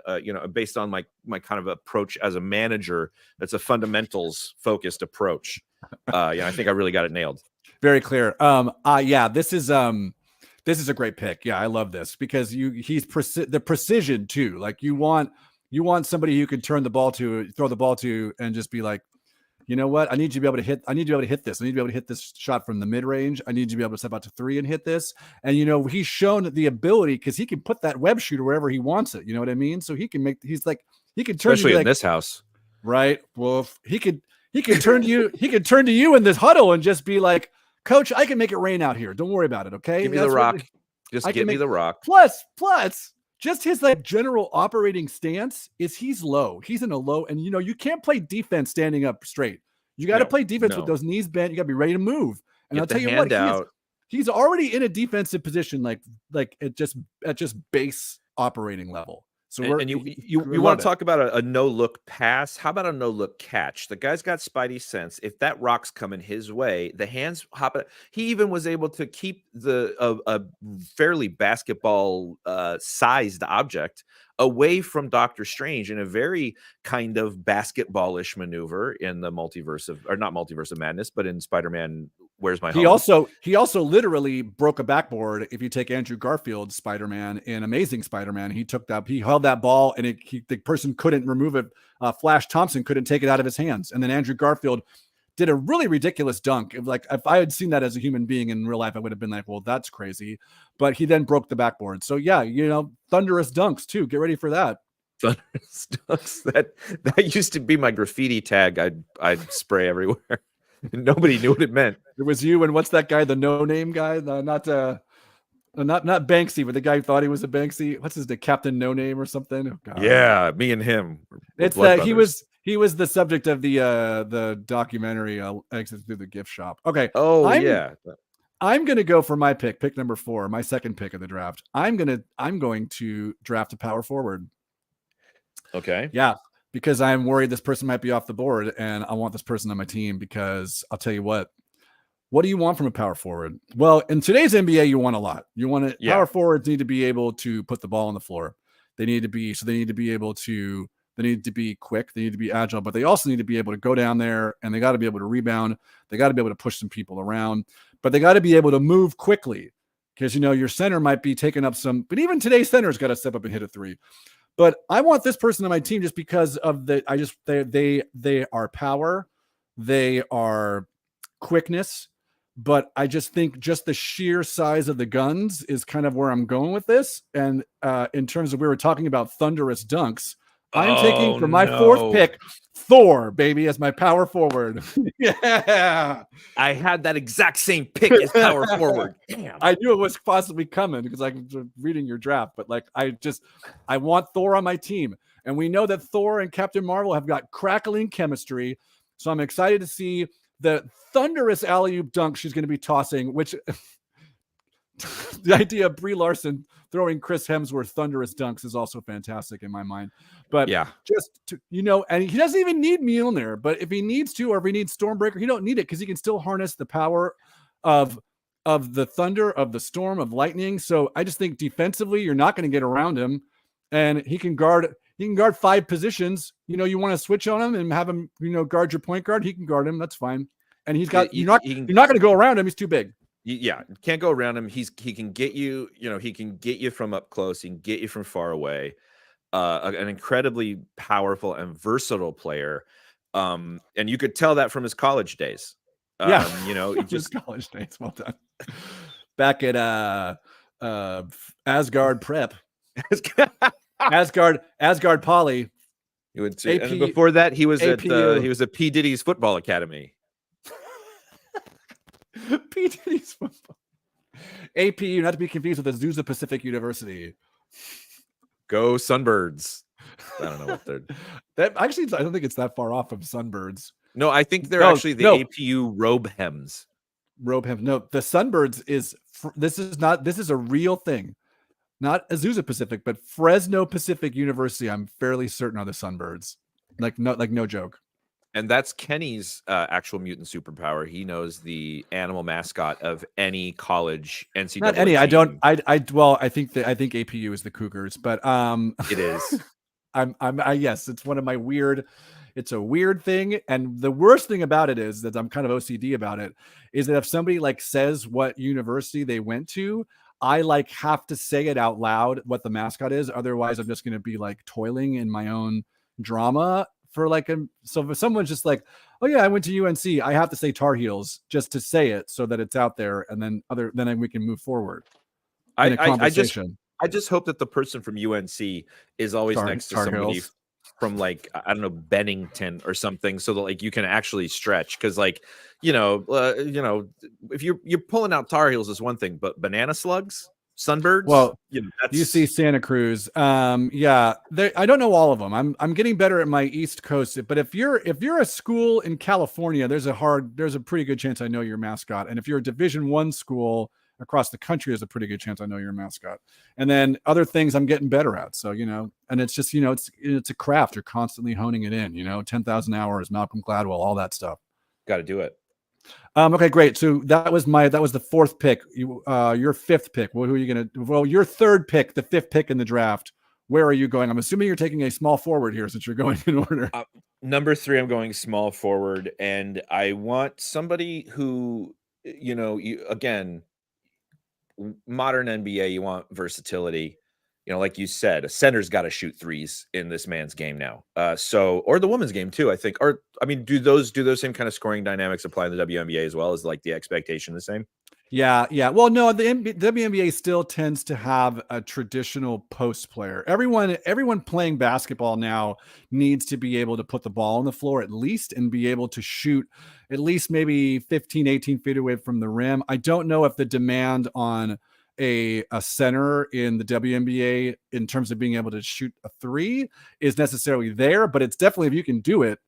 based on my kind of approach as a manager. That's a fundamentals focused approach. I think I really got it nailed. Very clear. This is a great pick. Yeah, I love this because he's the precision too. Like you want somebody you can throw the ball to, and just be like, you know what? I need you to be able to hit this. I need you to be able to hit this shot from the mid range. I need you to be able to step out to 3 and hit this. And he's shown the ability, because he can put that web shooter wherever he wants it. You know what I mean? So he can turn, especially in this house, right? Well, he could turn to you. He could turn to you in this huddle and just be like, "Coach, I can make it rain out here. Don't worry about it. Okay, give me the rock. Just give me the rock." Plus, just his general operating stance is he's low. He's in a low, and you can't play defense standing up straight. You got to play defense with those knees bent. You got to be ready to move. And I'll tell you what, he's already in a defensive position, like at just base operating level. So you want to talk about a no-look pass? How about a no-look catch? The guy's got spidey sense. If that rock's coming his way, the hands hop. He even was able to keep a fairly basketball sized object away from Doctor Strange in a very kind of basketballish maneuver in the not multiverse of madness, but in Spider-Man Where's My Home? He also literally broke a backboard. If you take Andrew Garfield's Spider-Man in Amazing Spider-Man, he held that ball and the person couldn't remove it. Flash Thompson couldn't take it out of his hands. And then Andrew Garfield did a really ridiculous dunk. If I had seen that as a human being in real life, I would have been like, well, that's crazy. But he then broke the backboard. So yeah, thunderous dunks too. Get ready for that. Thunderous dunks. That used to be my graffiti tag. I'd spray everywhere. Nobody knew what it meant. It was you and what's that guy? The no-name guy? Not Banksy, but the guy who thought he was a Banksy. What's his name? Captain No Name or something? Oh, God. Yeah, me and him. It's that he was the subject of the documentary Exit Through the Gift Shop. Okay. Oh, yeah. I'm gonna go for my pick number 4, my second pick of the draft. I'm going to draft a power forward. Okay. Yeah, because I'm worried this person might be off the board, and I want this person on my team because I'll tell you what. What do you want from a power forward? Well, in today's NBA, you want a lot. You want it. Power forwards need to be able to put the ball on the floor. They need to be able to. They need to be quick. They need to be agile, but they also need to be able to go down there, and they got to be able to rebound. They got to be able to push some people around, but they got to be able to move quickly because your center might be taking up some. But even today's center's got to step up and hit a three. But I want this person on my team just because of they are power, they are quickness. But I just think just the sheer size of the guns is kind of where I'm going with this. And in terms of we were talking about thunderous dunks, I'm taking for my fourth pick Thor, baby, as my power forward. Yeah, I had that exact same pick as power forward. Damn, I knew it was possibly coming because I was reading your draft. But like, I want Thor on my team, and we know that Thor and Captain Marvel have got crackling chemistry. So I'm excited to see the thunderous alley-oop dunk she's going to be tossing, which the idea of Brie Larson throwing Chris Hemsworth thunderous dunks is also fantastic in my mind. But just to, and he doesn't even need Mjolnir, but if he needs to, or if he needs Stormbreaker, he don't need it because he can still harness the power of the thunder, of the storm, of lightning. So I just think defensively, you're not going to get around him, and he can guard 5 positions. You want to switch on him and have him, guard your point guard. He can guard him. That's fine. And he's got, you're not going to go around him. He's too big. Yeah. Can't go around him. He can get you, he can get you from up close. He can get you from far away. An incredibly powerful and versatile player. And you could tell that from his college days. Just college days. Well done. Back at Asgard Prep. Asgard Poly. He went to, and before that, he was at P. Diddy's football academy. P. Diddy's football. APU, not to be confused with Azusa Pacific University. Go Sunbirds. I don't know what they're. That actually, I don't think it's that far off of Sunbirds. No, I think they're actually the APU Robehems. Robehem. No, the Sunbirds this is a real thing. Not Azusa Pacific, but Fresno Pacific University. I'm fairly certain are the Sunbirds. No joke. And that's Kenny's actual mutant superpower. He knows the animal mascot of any college NCAA. Not any. Team. I think APU is the Cougars, but it is. Yes, it's one of my weird. It's a weird thing, and the worst thing about it is that I'm kind of OCD about it. Is that if somebody says what university they went to, I have to say it out loud what the mascot is. Otherwise, I'm just going to be toiling in my own drama for so if someone's just oh yeah, I went to UNC, I have to say Tar Heels just to say it so that it's out there, and then we can move forward in a conversation. I just hope that the person from UNC is always next to somebody Heels. From I don't know, Bennington or something, so that you can actually stretch. Because if you're pulling out Tar Heels is one thing, but banana slugs, Sunbirds, well, you see Santa Cruz. I don't know all of them. I'm getting better at my East Coast, but if you're a school in California, there's a pretty good chance I know your mascot. And if you're a Division I school across the country, there's a pretty good chance I know your mascot. And then other things I'm getting better at. So, and it's just, it's a craft. You're constantly honing it in, 10,000 hours, Malcolm Gladwell, all that stuff. Got to do it. Okay, great. So that was the fourth pick. Your fifth pick. Well, who are you going to? Well, your third pick, the fifth pick in the draft. Where are you going? I'm assuming you're taking a small forward here since you're going in order. Number 3, I'm going small forward, and I want somebody who, again, modern NBA. You want versatility. Like you said, a center's got to shoot threes in this man's game now. Or the woman's game too, I think. Or do those same kind of scoring dynamics apply in the WNBA as well? Is the expectation the same? Yeah. Well, no, the WNBA still tends to have a traditional post player. Everyone playing basketball now needs to be able to put the ball on the floor at least and be able to shoot at least maybe 15, 18 feet away from the rim. I don't know if the demand on a center in the WNBA in terms of being able to shoot a three is necessarily there, but it's definitely, if you can do it,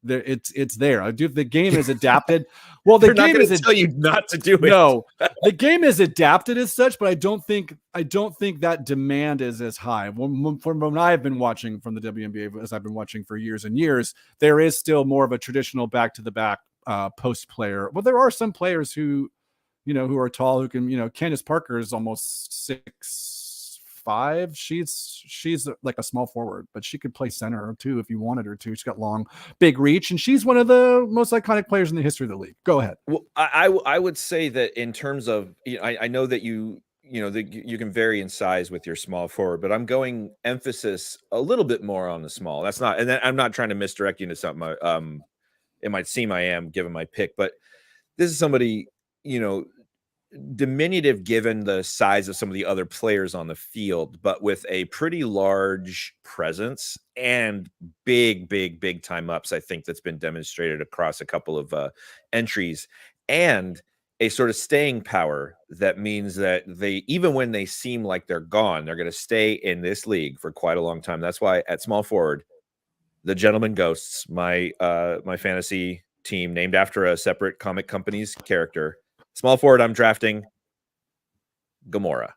there it's there. The game is adapted. Well, the They're not game going is to tell you not to do it. no, the game is adapted as such, but I don't think that demand is as high. From when I've been watching from the WNBA, as I've been watching for years and years, there is still more of a traditional back to the back post player. Well, there are some players who are tall, who can, Candace Parker is almost 6'5". She's like a small forward, but she could play center too if you wanted her to. She's got long, big reach, and she's one of the most iconic players in the history of the league. Go ahead. Well, I would say that in terms of, I know that you can vary in size with your small forward, but I'm going emphasis a little bit more on the small. That's not, and I'm not trying to misdirect you into something. It might seem I am given my pick, but this is somebody, diminutive given the size of some of the other players on the field, but with a pretty large presence and big time ups. I think that's been demonstrated across a couple of entries, and a sort of staying power that means that they, even when they seem like they're gone, they're going to stay in this league for quite a long time. That's why at small forward, the Gentleman Ghosts, my fantasy team named after a separate comic company's character. Small forward, I'm drafting Gamora.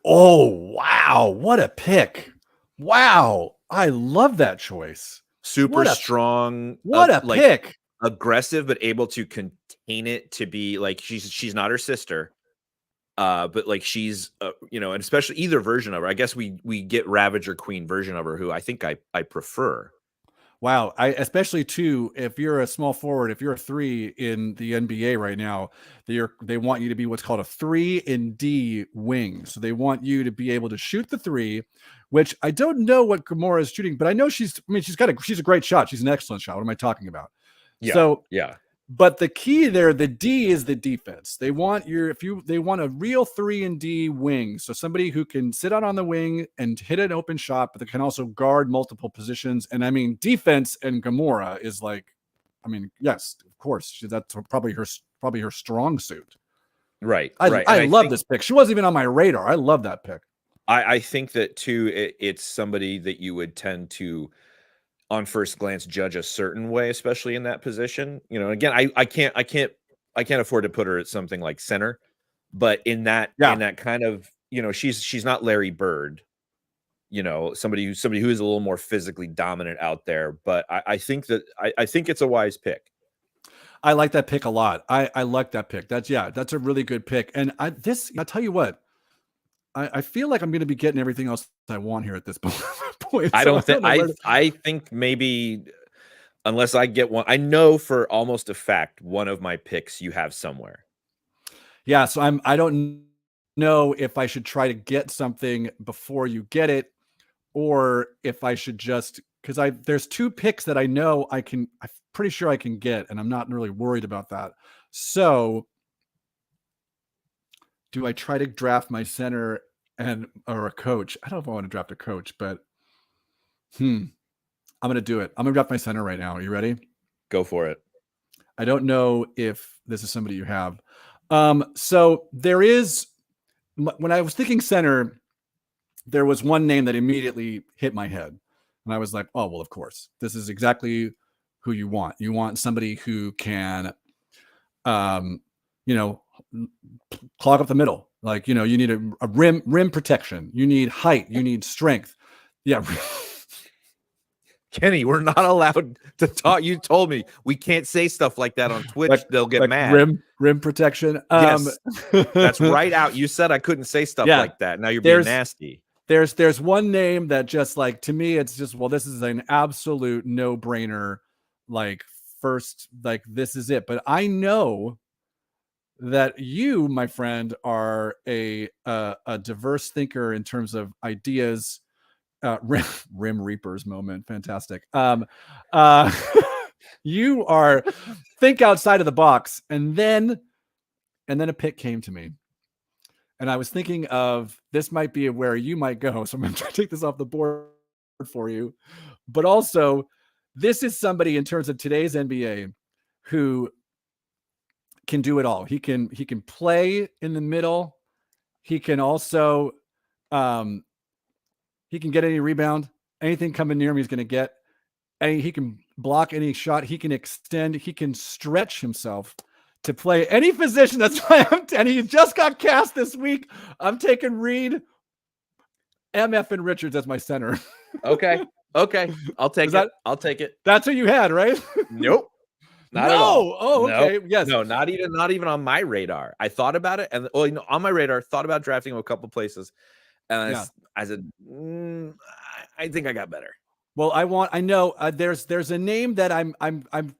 Oh, wow. What a pick. Wow. I love that choice. Super strong. What a pick. Aggressive, but able to contain it to be like, she's not her sister. But like she's, and especially either version of her. I guess we get Ravager Queen version of her, who I think I prefer. Wow. Especially too, if you're a small forward, if you're a 3 in the NBA right now, they want you to be what's called a 3-and-D wing. So they want you to be able to shoot the 3, which I don't know what Gamora is shooting, but I know she's a great shot. She's an excellent shot. What am I talking about? Yeah. So yeah. But the key there, the D is the defense. They want they want a real 3-and-D wing. So somebody who can sit out on the wing and hit an open shot, but they can also guard multiple positions. And I mean, defense and Gamora is like, yes, of course, that's probably her strong suit. Right. I love this pick. She wasn't even on my radar. I love that pick. I think that too, it's somebody that you would tend to, on first glance, judge a certain way, especially in that position. Again, I can't afford to put her at something like center, but in that kind of, she's not Larry Bird, somebody who is a little more physically dominant out there. But I think it's a wise pick. I like that pick a lot. I like that pick. That's a really good pick. And I'll tell you what, I feel like I'm going to be getting everything else I want here at this point. I think maybe, unless I get one, I know for almost a fact one of my picks you have somewhere. Yeah, so I don't know if I should try to get something before you get it, or if I should just, because there's 2 picks that I know I'm pretty sure I can get, and I'm not really worried about that. So do I try to draft my center or a coach? I don't know if I want to draft a coach, but I'm going to do it. I'm going to draft my center right now. Are you ready? Go for it. I don't know if this is somebody you have. So there is, when I was thinking center, there was one name that immediately hit my head. And I was like, oh, well, of course, this is exactly who you want. You want somebody who can, clog up the middle. Like, you need a rim protection. You need height. You need strength. Yeah. Kenny, we're not allowed to talk. You told me we can't say stuff like that on Twitch. They'll get mad. Rim protection. Yes, that's right out. You said I couldn't say stuff like that. Now you're being nasty. There's one name that just, like, to me, it's just, well, this is an absolute no-brainer. Like, first, like, this is it. But I know that you, my friend, are a diverse thinker in terms of ideas. Rim Reapers moment, fantastic. You are think outside of the box, and then a pick came to me, and I was thinking of this might be where you might go. So I'm going to try to take this off the board for you, but also this is somebody in terms of today's NBA who can do it all. He can play in the middle. He can also, he can get any rebound, anything coming near him, he's going to get. He can block any shot. He can extend. He can stretch himself to play any position. That's why and he just got cast this week. I'm taking Reed, MF, and Richards as my center. Okay. I'll take it. I'll take it. That's what you had, right? Nope. Not at all. Oh, okay. Nope. Yes. No, not even on my radar. I thought about it, and on my radar, thought about drafting him a couple places, and I said, I think I got better. Well, I know there's a name that I'm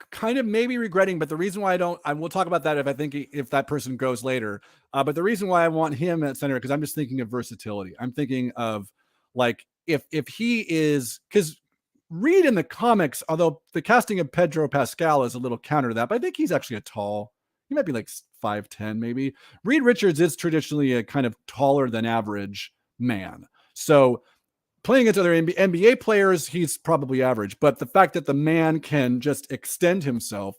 kind of maybe regretting, but the reason why we'll talk about that if that person goes later. But the reason why I want him at center, because I'm just thinking of versatility. I'm thinking of like if he is, because Reed in the comics, although the casting of Pedro Pascal is a little counter to that, but I think he's actually he might be like 5'10", maybe. Reed Richards is traditionally a kind of taller than average man. So playing against other NBA players, he's probably average. But the fact that the man can just extend himself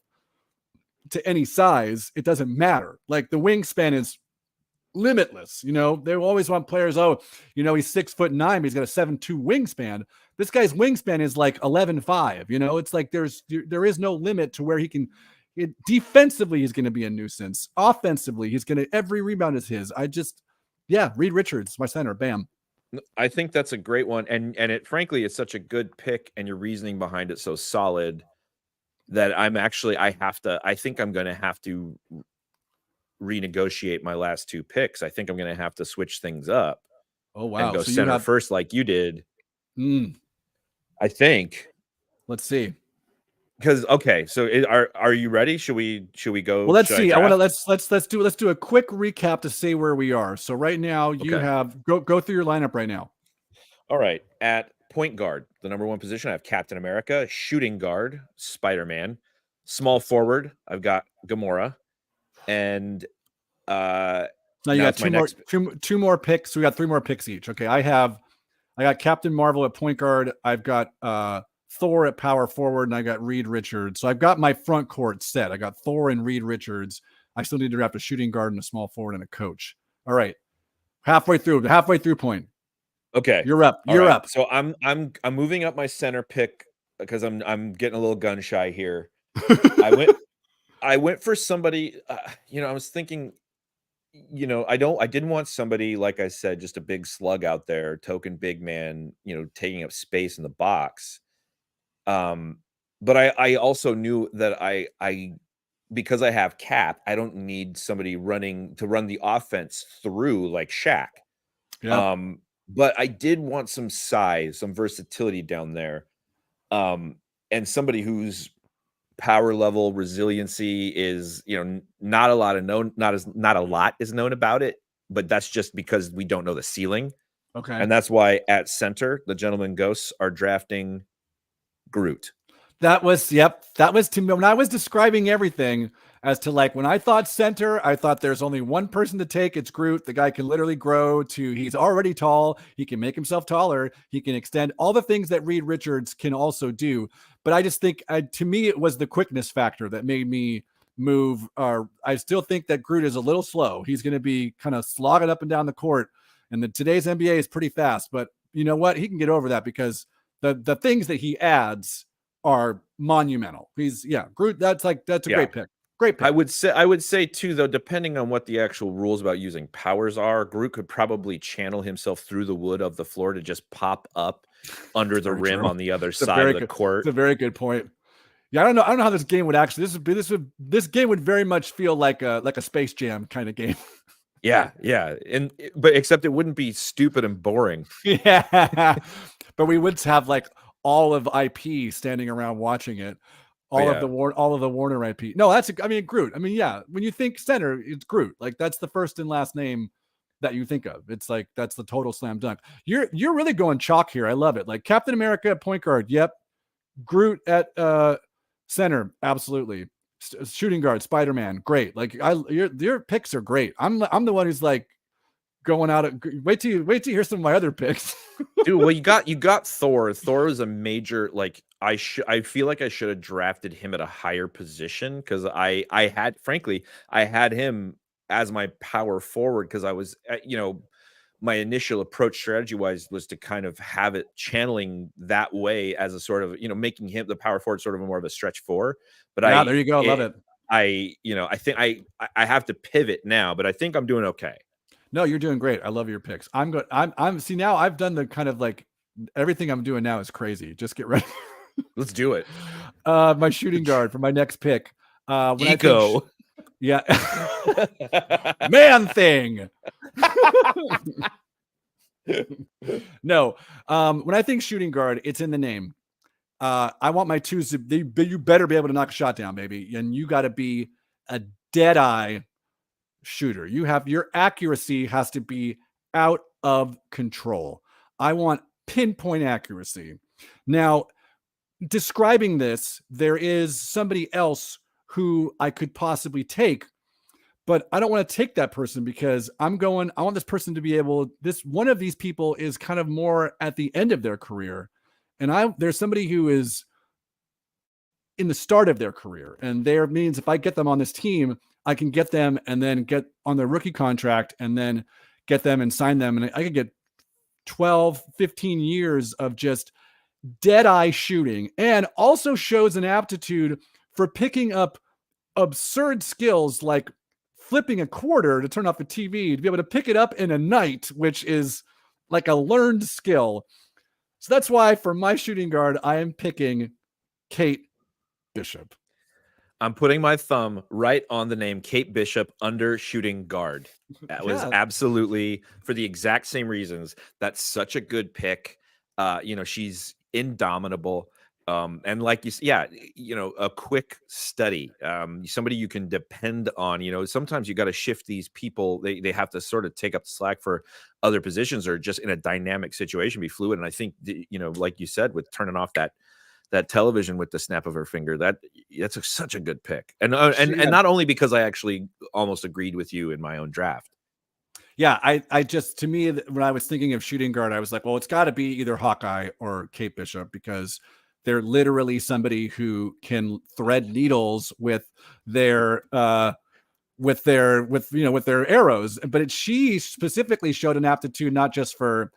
to any size, it doesn't matter. Like the wingspan is limitless. They always want players, he's 6'9", but he's got a 7'2" wingspan. This guy's wingspan is like 11'5". It's like there is no limit to where he can. Defensively, he's going to be a nuisance. Offensively, every rebound is his. Reed Richards, my center. Bam. I think that's a great one, and it frankly is such a good pick, and your reasoning behind it so solid that I think I'm going to have to renegotiate my last two picks. I think I'm going to have to switch things up. Oh wow! And go center first, like you did. I think. Let's see. Because so are you ready? Should we go? Well, let's see. I want to let's do a quick recap to see where we are. So right now you have go through your lineup right now. All right, at point guard, the number one position, I have Captain America. Shooting guard, Spider-Man. Small forward, I've got Gamora, and now you got two more picks. So we got 3 more picks each. Okay, I got Captain Marvel at point guard. I've got Thor at power forward, and I got Reed Richards. So I've got my front court set. I got Thor and Reed Richards. I still need to draft a shooting guard and a small forward and a coach. All right. Halfway through point. Okay. You're up. You're up. So I'm moving up my center pick because I'm getting a little gun shy here. I went for somebody, I was thinking, I didn't want somebody, like I said, just a big slug out there, token big man, taking up space in the box. But I also knew that I because I have Cap, I don't need somebody run the offense through like Shaq. Yeah. But I did want some size, some versatility down there. And somebody whose power level resiliency is, not a lot is known about it, but that's just because we don't know the ceiling. Okay. And that's why at center, the Gentlemen Ghosts are drafting Groot. That was to me when I was describing everything as to like when I thought center, I thought there's only one person to take. It's Groot. The guy can literally grow he's already tall. He can make himself taller. He can extend all the things that Reed Richards can also do. But I just think to me, it was the quickness factor that made me move. I still think that Groot is a little slow. He's going to be kind of slogging up and down the court. And today's NBA is pretty fast, but you know what? He can get over that because the things that he adds are monumental. Groot. That's a great pick. Great pick. I would say too, though, depending on what the actual rules about using powers are, Groot could probably channel himself through the wood of the floor to just pop up under the rim on the other side of the court. It's a very good point. Yeah, I don't know how this game would actually. This game would very much feel like a Space Jam kind of game. Yeah, but except it wouldn't be stupid and boring. Yeah, but we would have like all of IP standing around watching it. All of the Warner IP. No, Groot. When you think center, it's Groot. Like that's the first and last name that you think of. It's like that's the total slam dunk. You're really going chalk here. I love it. Like Captain America at point guard. Yep. Groot at center. Absolutely. Shooting guard. Spider-Man. Great. Like your picks are great. I'm the one who's like going out. Wait till you hear some of my other picks. Dude, well, you got Thor. Thor is a major like. I feel like I should have drafted him at a higher position because I had him as my power forward, because I was, my initial approach strategy wise was to kind of have it channeling that way as a sort of, making him the power forward sort of more of a stretch four. But Yeah, there you go. Love it. I think I have to pivot now, but I think I'm doing okay. No, you're doing great. I love your picks. I'm see now I've done the kind of like everything I'm doing now is crazy. Just get ready. Let's do it. My shooting guard for my next pick. When Eco. Yeah. Man thing. No. When I think shooting guard, it's in the name. I want my twos you better be able to knock a shot down, baby. And you got to be a dead eye shooter. Your accuracy has to be out of control. I want pinpoint accuracy. Now, describing this, there is somebody else who I could possibly take, but I don't want to take that person because I want this person to be one of these people is kind of more at the end of their career. And there's somebody who is in the start of their career. And there means if I get them on this team, I can get them and then get on their rookie contract and then get them and sign them. And I could get 12, 15 years of just dead eye shooting, and also shows an aptitude for picking up absurd skills like flipping a quarter to turn off a TV, to be able to pick it up in a night, which is like a learned skill. So that's why for my shooting guard, I am picking Kate Bishop. I'm putting my thumb right on the name Kate Bishop under shooting guard. That was absolutely for the exact same reasons. That's such a good pick. She's indomitable. And like you said, a quick study, somebody you can depend on. Sometimes you got to shift these people. They have to sort of take up the slack for other positions, or just in a dynamic situation, be fluid. And I think, like you said, with turning off that television with the snap of her finger, that's such a good pick. And not only because I actually almost agreed with you in my own draft. Yeah, I just, to me, when I was thinking of shooting guard, I was like, well, it's got to be either Hawkeye or Kate Bishop, because they're literally somebody who can thread needles with their arrows. But she specifically showed an aptitude not just for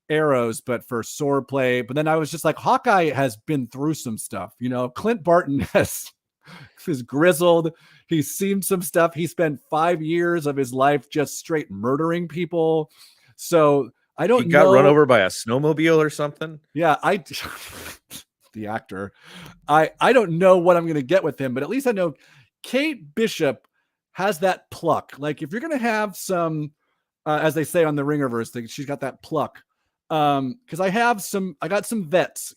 arrows, but for sword play. But then I was just like, Hawkeye has been through some stuff. Clint Barton is grizzled. He's seen some stuff. He spent 5 years of his life just straight murdering people. So I don't know. He got run over by a snowmobile or something. Yeah, the actor. I don't know what I'm going to get with him, but at least I know Kate Bishop has that pluck. Like, if you're going to have some, as they say on the Ringerverse thing, she's got that pluck. Because I got some vets.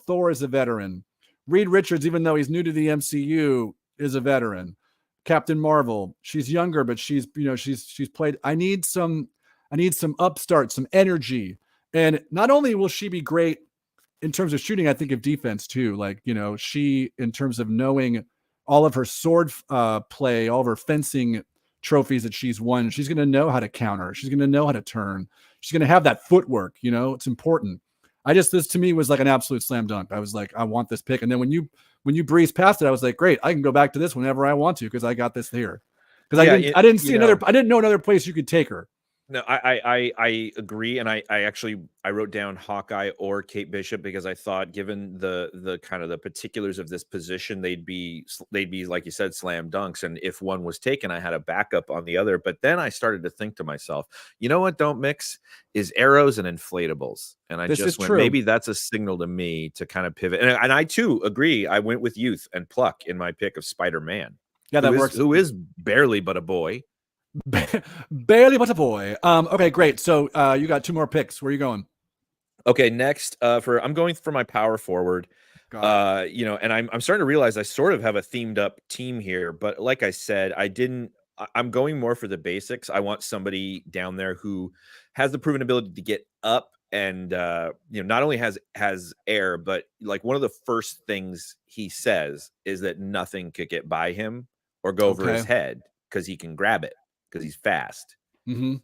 Thor is a veteran. Reed Richards, even though he's new to the MCU, is a veteran. Captain Marvel, she's younger, but she's played. I need some upstart, some energy. And not only will she be great in terms of shooting, I think of defense too. Like, she, in terms of knowing all of her sword play, all of her fencing trophies that she's won, she's going to know how to counter. She's going to know how to turn. She's going to have that footwork. It's important. This to me was like an absolute slam dunk. I was like, I want this pick. And then when you breezed past it, I was like, great, I can go back to this whenever I want to, because I got this here. Because I didn't know another place you could take her. No, I agree, and I wrote down Hawkeye or Kate Bishop because I thought, given the kind of the particulars of this position, they'd be like you said, slam dunks. And if one was taken, I had a backup on the other. But then I started to think to myself, you know what? Don't mix is arrows and inflatables. And I just went, maybe that's a signal to me to kind of pivot. And I too agree. I went with youth and pluck in my pick of Spider-Man. Yeah, that works. Who is barely but a boy. Barely but a boy. Okay, great. So you got 2 more picks. Where are you going? Okay, next I'm going for my power forward. And I'm starting to realize I sort of have a themed up team here, but like I said, I'm going more for the basics. I want somebody down there who has the proven ability to get up and not only has air, but like one of the first things he says is that nothing could get by him or go over his head because he can grab it, because he's fast. Mm-hmm.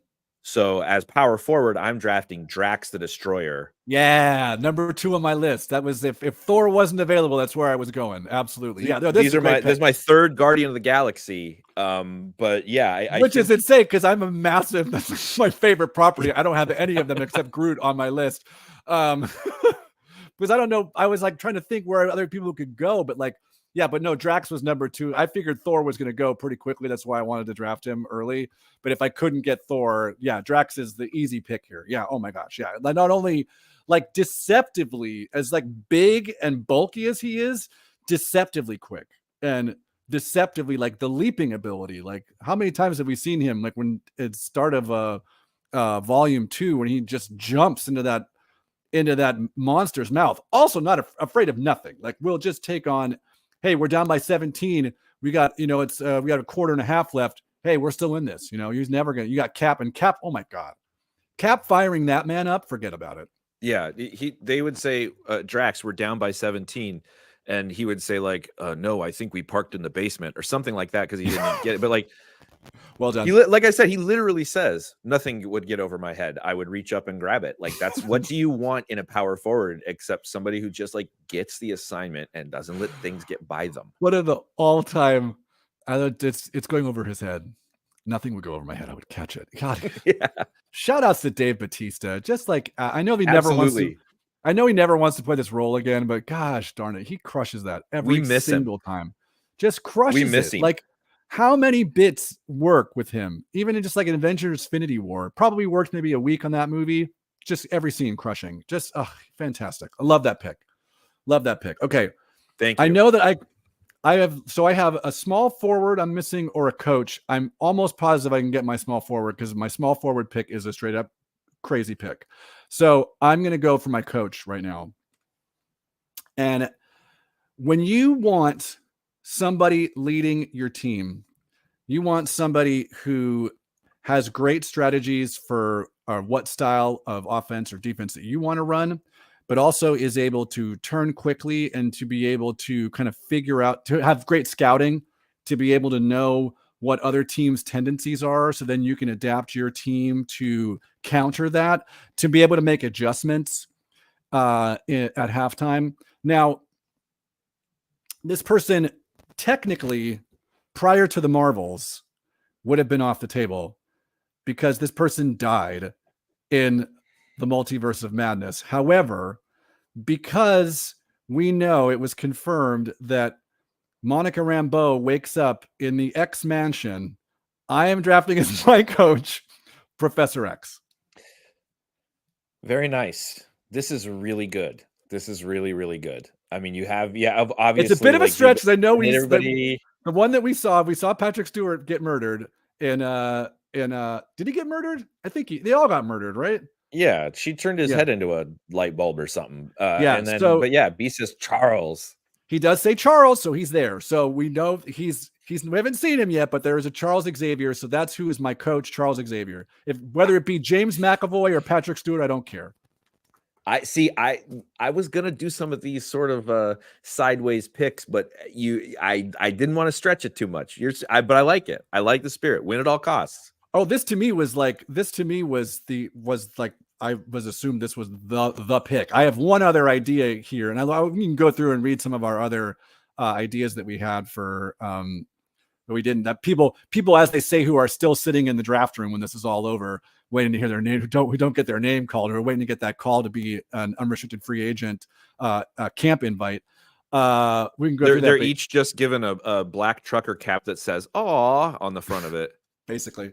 So as power forward, I'm drafting Drax the Destroyer. Yeah, number 2 on my list. That was if Thor wasn't available, that's where I was going. Absolutely. Yeah, no, This is my third Guardian of the Galaxy. But yeah, I which think, is insane because I'm a massive. That's my favorite property. I don't have any of them except Groot on my list. Because I don't know. I was like trying to think where other people could go, but like, yeah, but no, Drax was number 2. I figured Thor was going to go pretty quickly. That's why I wanted to draft him early. But if I couldn't get Thor, yeah, Drax is the easy pick here. Yeah. Oh my gosh. Yeah. Like not only like deceptively as like big and bulky as he is, deceptively quick and deceptively like the leaping ability. Like how many times have we seen him? Like when it's start of volume 2, when he just jumps into that monster's mouth. Also not afraid of nothing. Like we'll just take on, hey, we're down by 17. We got, we got a quarter and a half left. Hey, we're still in this. He's never going to, you got Cap and Cap. Oh my God. Cap firing that man up. Forget about it. Yeah. They would say, Drax, we're down by 17. And he would say like, no, I think we parked in the basement or something like that. Cause he didn't get it. But like, well done. Like I said, he literally says nothing would get over my head. I would reach up and grab it. Like that's what do you want in a power forward except somebody who just like gets the assignment and doesn't let things get by them. One of the all-time, it's going over his head. Nothing would go over my head. I would catch it. God, yeah. Shout outs to Dave Bautista. Just like I know he never wants to. I know he never wants to play this role again, but gosh darn it, he crushes that every single time. Just crushes. We miss him. Like how many bits work with him? Even in just like an Avengers Infinity War, probably worked maybe a week on that movie. Just every scene crushing. Just fantastic. I love that pick. Love that pick. Okay, thank you. I know that I have a small forward I'm missing or a coach. I'm almost positive I can get my small forward because my small forward pick is a straight up crazy pick. So I'm going to go for my coach right now. And when you want somebody leading your team, you want somebody who has great strategies for what style of offense or defense that you want to run, but also is able to turn quickly and to be able to kind of figure out, to have great scouting, to be able to know what other teams' tendencies are. So then you can adapt your team to counter that, to be able to make adjustments at halftime. Now, this person technically prior to the Marvels would have been off the table because this person died in the Multiverse of Madness. However, because we know it was confirmed that Monica Rambeau wakes up in the X mansion, I am drafting as my coach, Professor X. Very nice. This is really good. This is really, really good. I mean, you have, obviously. It's a bit of a stretch because I know the one that we saw Patrick Stewart get murdered in did he get murdered? I think they all got murdered, right? Yeah, she turned his head into a light bulb or something. And then, but yeah, B says Charles. He does say Charles, so he's there. So we know we haven't seen him yet, but there is a Charles Xavier. So that's who is my coach, Charles Xavier. Whether it be James McAvoy or Patrick Stewart, I don't care. I was gonna do some of these sort of sideways picks, but I didn't want to stretch it too much. But I like it. I like the spirit. Win at all costs. Oh, this to me was I was assumed this was the pick. I have one other idea here, and we can go through and read some of our other ideas that we had for but we didn't. That people, as they say, who are still sitting in the draft room when this is all over, waiting to hear their name, who don't get their name called, or waiting to get that call to be an unrestricted free agent camp invite. We can go through that. They're each just given a black trucker cap that says "Aw" on the front of it. Basically.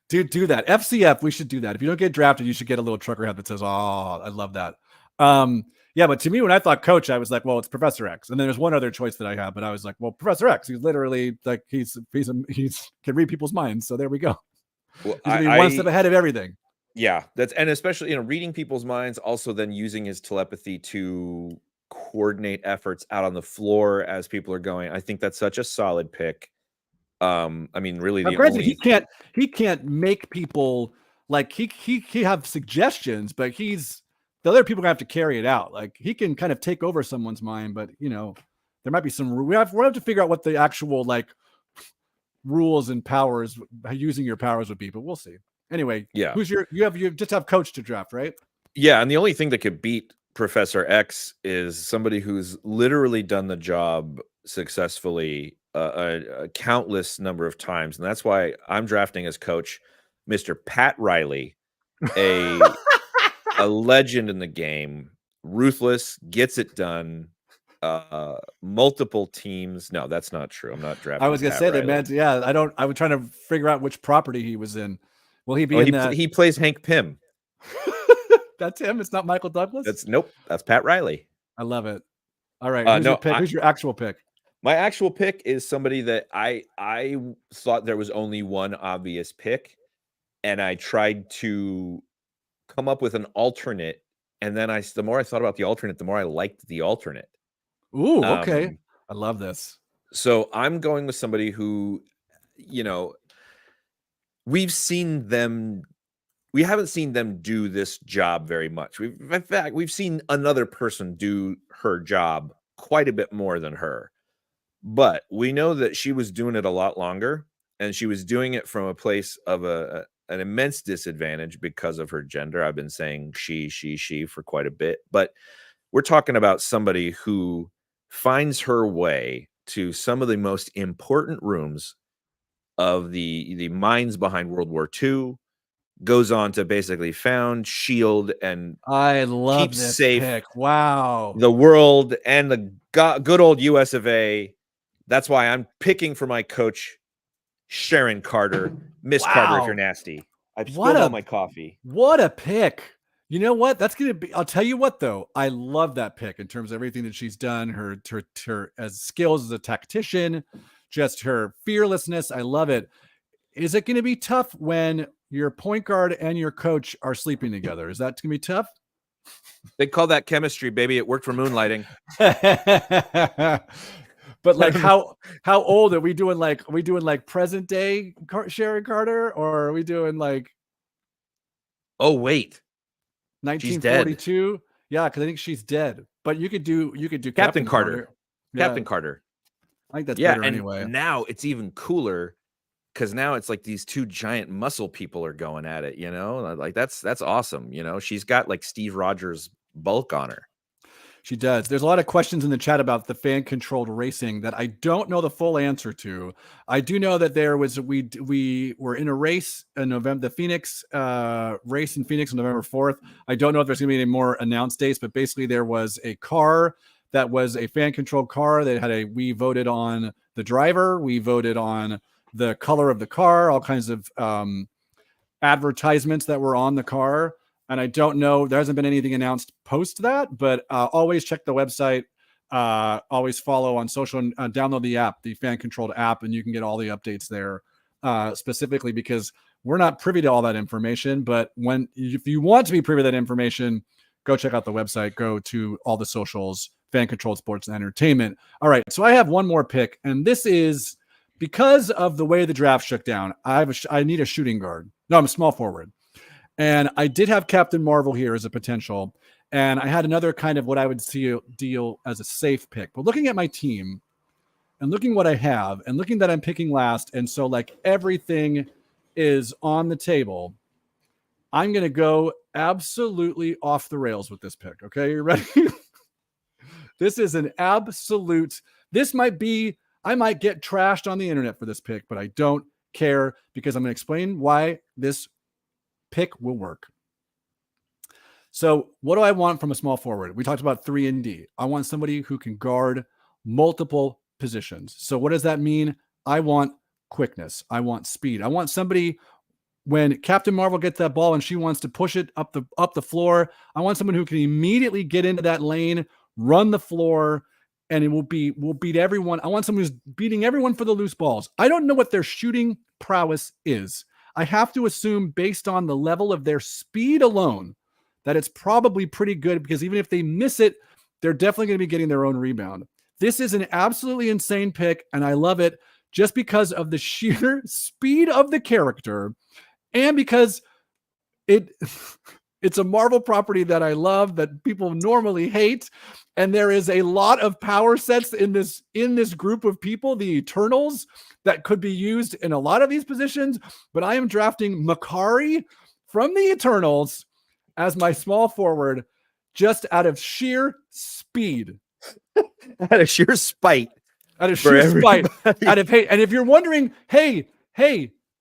Do that. FCF, we should do that. If you don't get drafted, you should get a little trucker hat that says, "Oh, I love that." Yeah, but to me, when I thought coach, I was like, well, it's Professor X. And then there's one other choice that I have, but I was like, well, Professor X, he's literally like, he's can read people's minds. So there we go. Well, he's one step ahead of everything. Yeah, and especially, reading people's minds, also then using his telepathy to coordinate efforts out on the floor as people are going. I think that's such a solid pick. I mean, really, he can't make people like he have suggestions, but the other people have to carry it out. Like he can kind of take over someone's mind, but there might be some. We have to figure out what the actual like rules and powers using your powers would be, but we'll see. Anyway, Yeah. you just have coach to draft, right? Yeah, and the only thing that could beat Professor X is somebody who's literally done the job successfully a countless number of times, and that's why I'm drafting as coach Mr. Pat Riley, a legend in the game, ruthless, gets it done, multiple teams. No, that's not true. I'm not drafting. I was gonna Pat say Riley. that, man. Yeah, I was trying to figure out which property he was in. Will he be Oh, in that? he plays Hank Pym. That's him. It's not Michael Douglas. Nope. That's Pat Riley. I love it. All right, who's your pick? Who's your actual pick? My actual pick is somebody that I thought there was only one obvious pick, and I tried to come up with an alternate, and then the more I thought about the alternate, the more I liked the alternate. Ooh, okay. I love this. So I'm going with somebody who, we've seen them. We haven't seen them do this job very much. In fact, we've seen another person do her job quite a bit more than her. But we know that she was doing it a lot longer, and she was doing it from a place of an immense disadvantage because of her gender. I've been saying she for quite a bit, but we're talking about somebody who finds her way to some of the most important rooms of the minds behind World War II, goes on to basically found, shield, and I love keep this safe pick. Wow. the world and the good old US of A. That's why I'm picking for my coach, Sharon Carter. Miss Carter, if you're nasty. I've spilled all my coffee. What a pick. You know what? That's going to be, I'll tell you what, though. I love that pick in terms of everything that she's done, her as skills as a tactician, just her fearlessness. I love it. Is it going to be tough when your point guard and your coach are sleeping together? Is that going to be tough? They call that chemistry, baby. It worked for moonlighting. But like, how old are we doing? Like, are we doing like present day Sharon Carter, or are we doing like? Oh wait, 1942. Yeah, because I think she's dead. But you could do Captain Carter. Yeah. Captain Carter. I think that's better and anyway. Now it's even cooler because now it's like these two giant muscle people are going at it. Like that's awesome. She's got like Steve Rogers bulk on her. She does. There's a lot of questions in the chat about the fan-controlled racing that I don't know the full answer to. I do know that we were in a race in November, the Phoenix race in Phoenix on November 4th. I don't know if there's going to be any more announced dates, but basically there was a car that was a fan-controlled car that we voted on the driver, we voted on the color of the car, all kinds of advertisements that were on the car. And I don't know, there hasn't been anything announced post that, but always check the website, always follow on social, and download the app, the fan-controlled app, and you can get all the updates there specifically because we're not privy to all that information. But if you want to be privy to that information, go check out the website, go to all the socials, Fan-Controlled Sports and Entertainment. All right, so I have one more pick, and this is because of the way the draft shook down. I need a shooting guard. No, I'm a small forward. And I did have Captain Marvel here as a potential. And I had another kind of what I would see deal as a safe pick. But looking at my team and looking what I have and looking that I'm picking last, and so like everything is on the table, I'm going to go absolutely off the rails with this pick. Okay, you ready? This is an absolute, I might get trashed on the internet for this pick, but I don't care because I'm going to explain why this pick will work. So what do I want from a small forward? We talked about 3-and-D. I want somebody who can guard multiple positions. So what does that mean? I want quickness. I want speed. I want somebody, when Captain Marvel gets that ball and she wants to push it up the floor, I want someone who can immediately get into that lane, run the floor, and it will beat everyone. I want someone who's beating everyone for the loose balls. I don't know what their shooting prowess is. I have to assume based on the level of their speed alone that it's probably pretty good because even if they miss it, they're definitely going to be getting their own rebound. This is an absolutely insane pick, and I love it just because of the sheer speed of the character and because It's a Marvel property that I love, that people normally hate, and there is a lot of power sets in this group of people, the Eternals, that could be used in a lot of these positions. But I am drafting Makari from the Eternals as my small forward, just out of sheer speed, Out of sheer spite. out of sheer spite, out of hate. And if you're wondering, hey,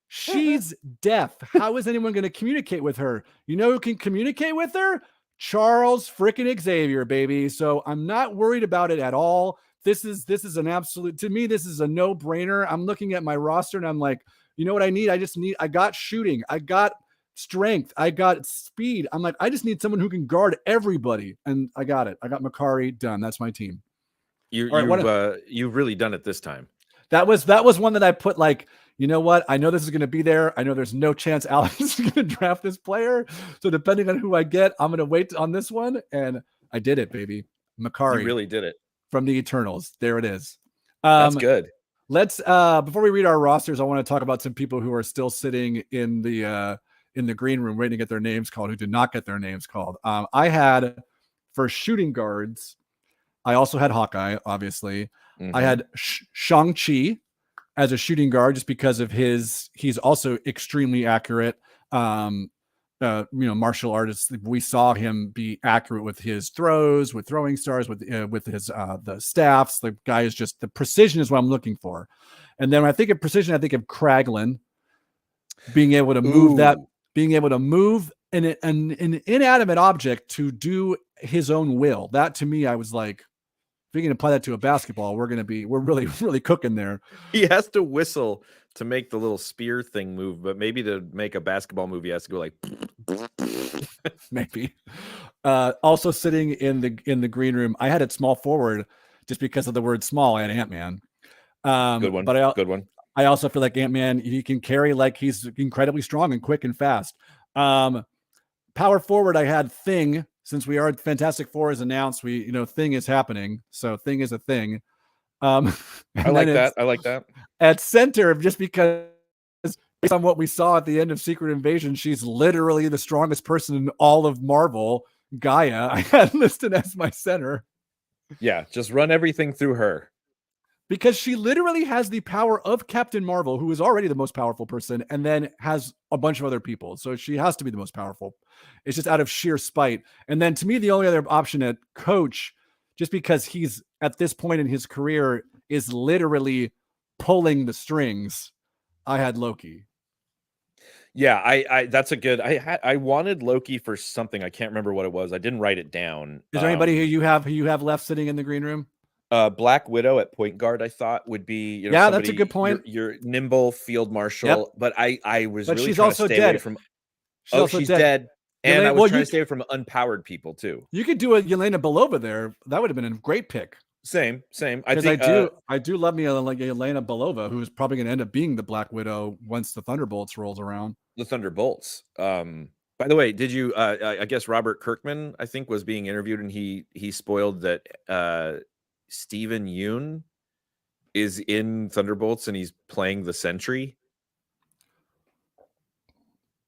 she's deaf. How is anyone going to communicate with her? You know who can communicate with her? Charles freaking Xavier, baby. So I'm not worried about it at all. This is an absolute, to me, this is a no-brainer. I'm looking at my roster and I'm like, you know what I need? I got shooting. I got strength. I got speed. I'm like, I just need someone who can guard everybody. And I got it. I got Makari done. That's my team. You've really done it this time. That was one that I put like, you know what? I know this is going to be there. I know there's no chance Alex is going to draft this player. So depending on who I get, I'm going to wait on this one. And I did it, baby. Makari. You really did it. From the Eternals. There it is. That's good. Let's before we read our rosters, I want to talk about some people who are still sitting in the green room waiting to get their names called, who did not get their names called. I had, for shooting guards, I also had Hawkeye, obviously. Mm-hmm. I had Shang-Chi as a shooting guard, just because of he's also extremely accurate. Martial artist. We saw him be accurate with his throws, with throwing stars, with his the staffs. The guy is just, the precision is what I'm looking for. And then when I think of precision, I think of Kraglin being able to move an inanimate object to do his own will. That, to me, I was like, if we can apply that to a basketball, we're really, really cooking there. He has to whistle to make the little spear thing move, but maybe to make a basketball move, he has to go like maybe. Also sitting in the green room, I had it small forward just because of the word small. I had Ant-Man. Good one. Good one. I also feel like Ant-Man, he can carry, like, he's incredibly strong and quick and fast. Power forward, I had Thing. Since we are Fantastic Four is announced, Thing is happening. So Thing is a thing. I like that. At center, just because based on what we saw at the end of Secret Invasion, she's literally the strongest person in all of Marvel. Gaia, I had listed as my center. Yeah, just run everything through her. Because she literally has the power of Captain Marvel, who is already the most powerful person, and then has a bunch of other people. So she has to be the most powerful. It's just out of sheer spite. And then to me, the only other option at coach, just because he's at this point in his career, is literally pulling the strings. I had Loki. Yeah, I that's a good. I wanted Loki for something. I can't remember what it was. I didn't write it down. Is there anybody who you have left sitting in the green room? Black Widow at point guard, I thought would be, that's a good point. You're nimble field marshal, yep. But I was really she's trying also to stay dead. away from. She's dead. And I was trying to stay away from unpowered people too. You could do a Yelena Belova there. That would have been a great pick. Same. I do love me like Yelena Belova, who's probably going to end up being the Black Widow once the Thunderbolts rolls around. The Thunderbolts. By the way, did you? I guess Robert Kirkman, I think, was being interviewed, and he spoiled that Steven Yeun is in Thunderbolts and he's playing the Sentry.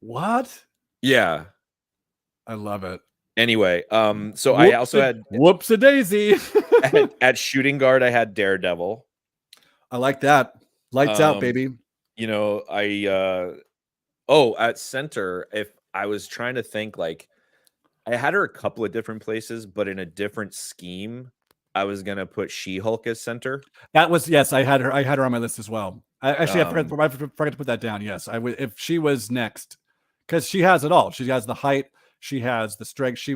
What? Yeah, I love it. Anyway, so I also had whoops-a-daisy. at shooting guard, I had Daredevil. I like that. Lights out, baby. At center, if I was trying to think, like, I had her a couple of different places, but in a different scheme. I was gonna put She-Hulk as center. That was, yes, I had her on my list as well. I forgot to put that down. Yes, I would, if she was next, because she has it all. She has the height, she has the strength,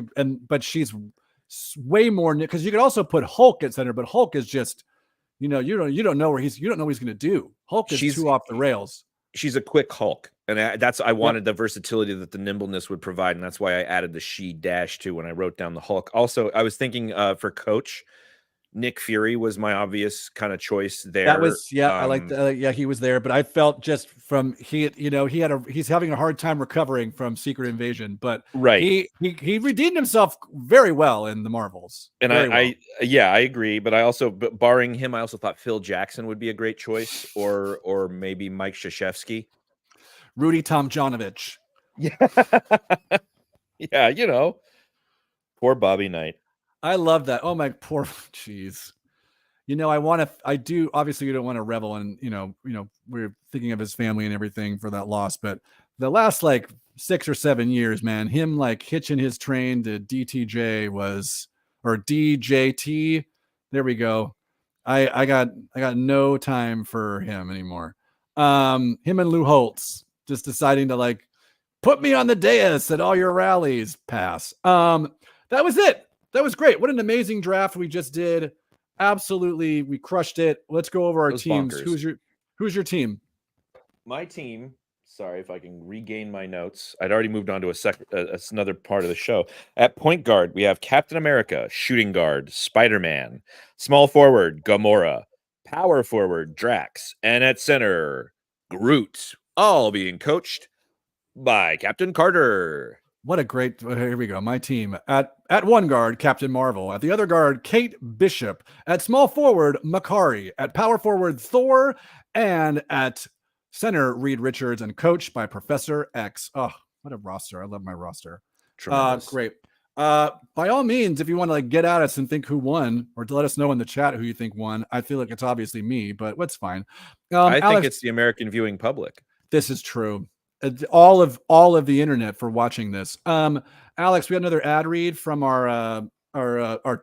but she's way more, because you could also put Hulk at center, but Hulk is just, you don't know what he's gonna do. Hulk is too off the rails. She's a quick Hulk, and I wanted the versatility that the nimbleness would provide, and that's why I added the she-2 when I wrote down the Hulk. Also, I was thinking for coach, Nick Fury was my obvious kind of choice there. That was, I like that. He was there, but I felt just from he's having a hard time recovering from Secret Invasion, but right, he redeemed himself very well in the Marvels. And I agree, but I also, barring him, I also thought Phil Jackson would be a great choice, or maybe Mike Krzyzewski, Rudy Tomjanovich. Yeah. Yeah, poor Bobby Knight. I love that. Oh my poor jeez. I do obviously you don't want to revel in, we're thinking of his family and everything for that loss, but the last like 6 or 7 years, man, him like hitching his train to DTJ or DJT. There we go. I got no time for him anymore. Him and Lou Holtz just deciding to like put me on the dais at all your rallies. Pass. That was it. That was great. What an amazing draft we just did. Absolutely, we crushed it. Let's go over our teams. Bonkers. Who's your team? My team. Sorry if I can regain my notes. I'd already moved on to another part of the show. At point guard, we have Captain America, shooting guard, Spider-Man, small forward, Gamora, power forward, Drax, and at center, Groot, all being coached by Captain Carter. What a great, here we go. My team at one guard, Captain Marvel. At the other guard, Kate Bishop. At small forward, Makari. At power forward, Thor. And at center, Reed Richards, and coached by Professor X. Oh, what a roster. I love my roster. Great. By all means, if you want to like get at us and think who won, or to let us know in the chat who you think won, I feel like it's obviously me, but what's fine. I think it's the American viewing public. This is true. All of the internet for watching this. Alex, we had another ad read from our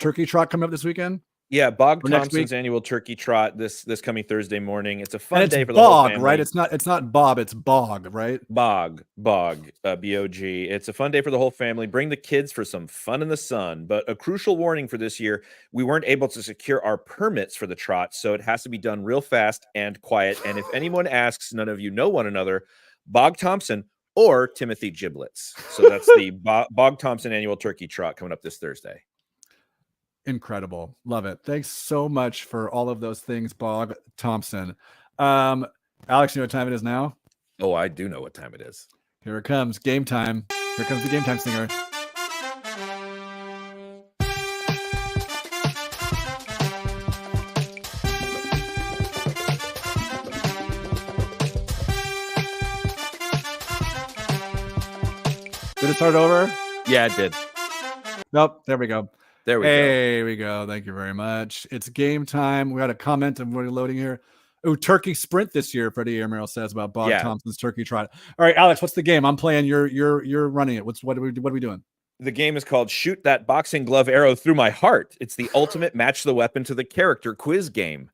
turkey trot coming up this weekend. Yeah, Bog Thompson's annual turkey trot this coming Thursday morning. It's a fun day for the Bog, whole family. Right? It's not Bob, it's Bog, right? Bog, B-O-G. It's a fun day for the whole family. Bring the kids for some fun in the sun. But a crucial warning for this year, we weren't able to secure our permits for the trot, so it has to be done real fast and quiet. And if anyone asks, none of you know one another, Bog Thompson or Timothy Giblets. So that's the Bog Thompson annual turkey trot coming up this Thursday. Incredible. Love it. Thanks so much for all of those things, Bog Thompson. Alex, you know what time it is now? Oh, I do know what time it is. Here it comes. Game time. Here comes the game time singer. Did it start over? Yeah, it did. Nope. There we go. There we go. There we go. Thank you very much. It's game time. We got a comment and we're loading here. Oh, turkey sprint this year, Freddie Airmail says about Bob Thompson's turkey trot. All right, Alex, what's the game? I'm playing. You're running it. What are we doing? The game is called Shoot That Boxing Glove Arrow Through My Heart. It's the ultimate match the weapon to the character quiz game.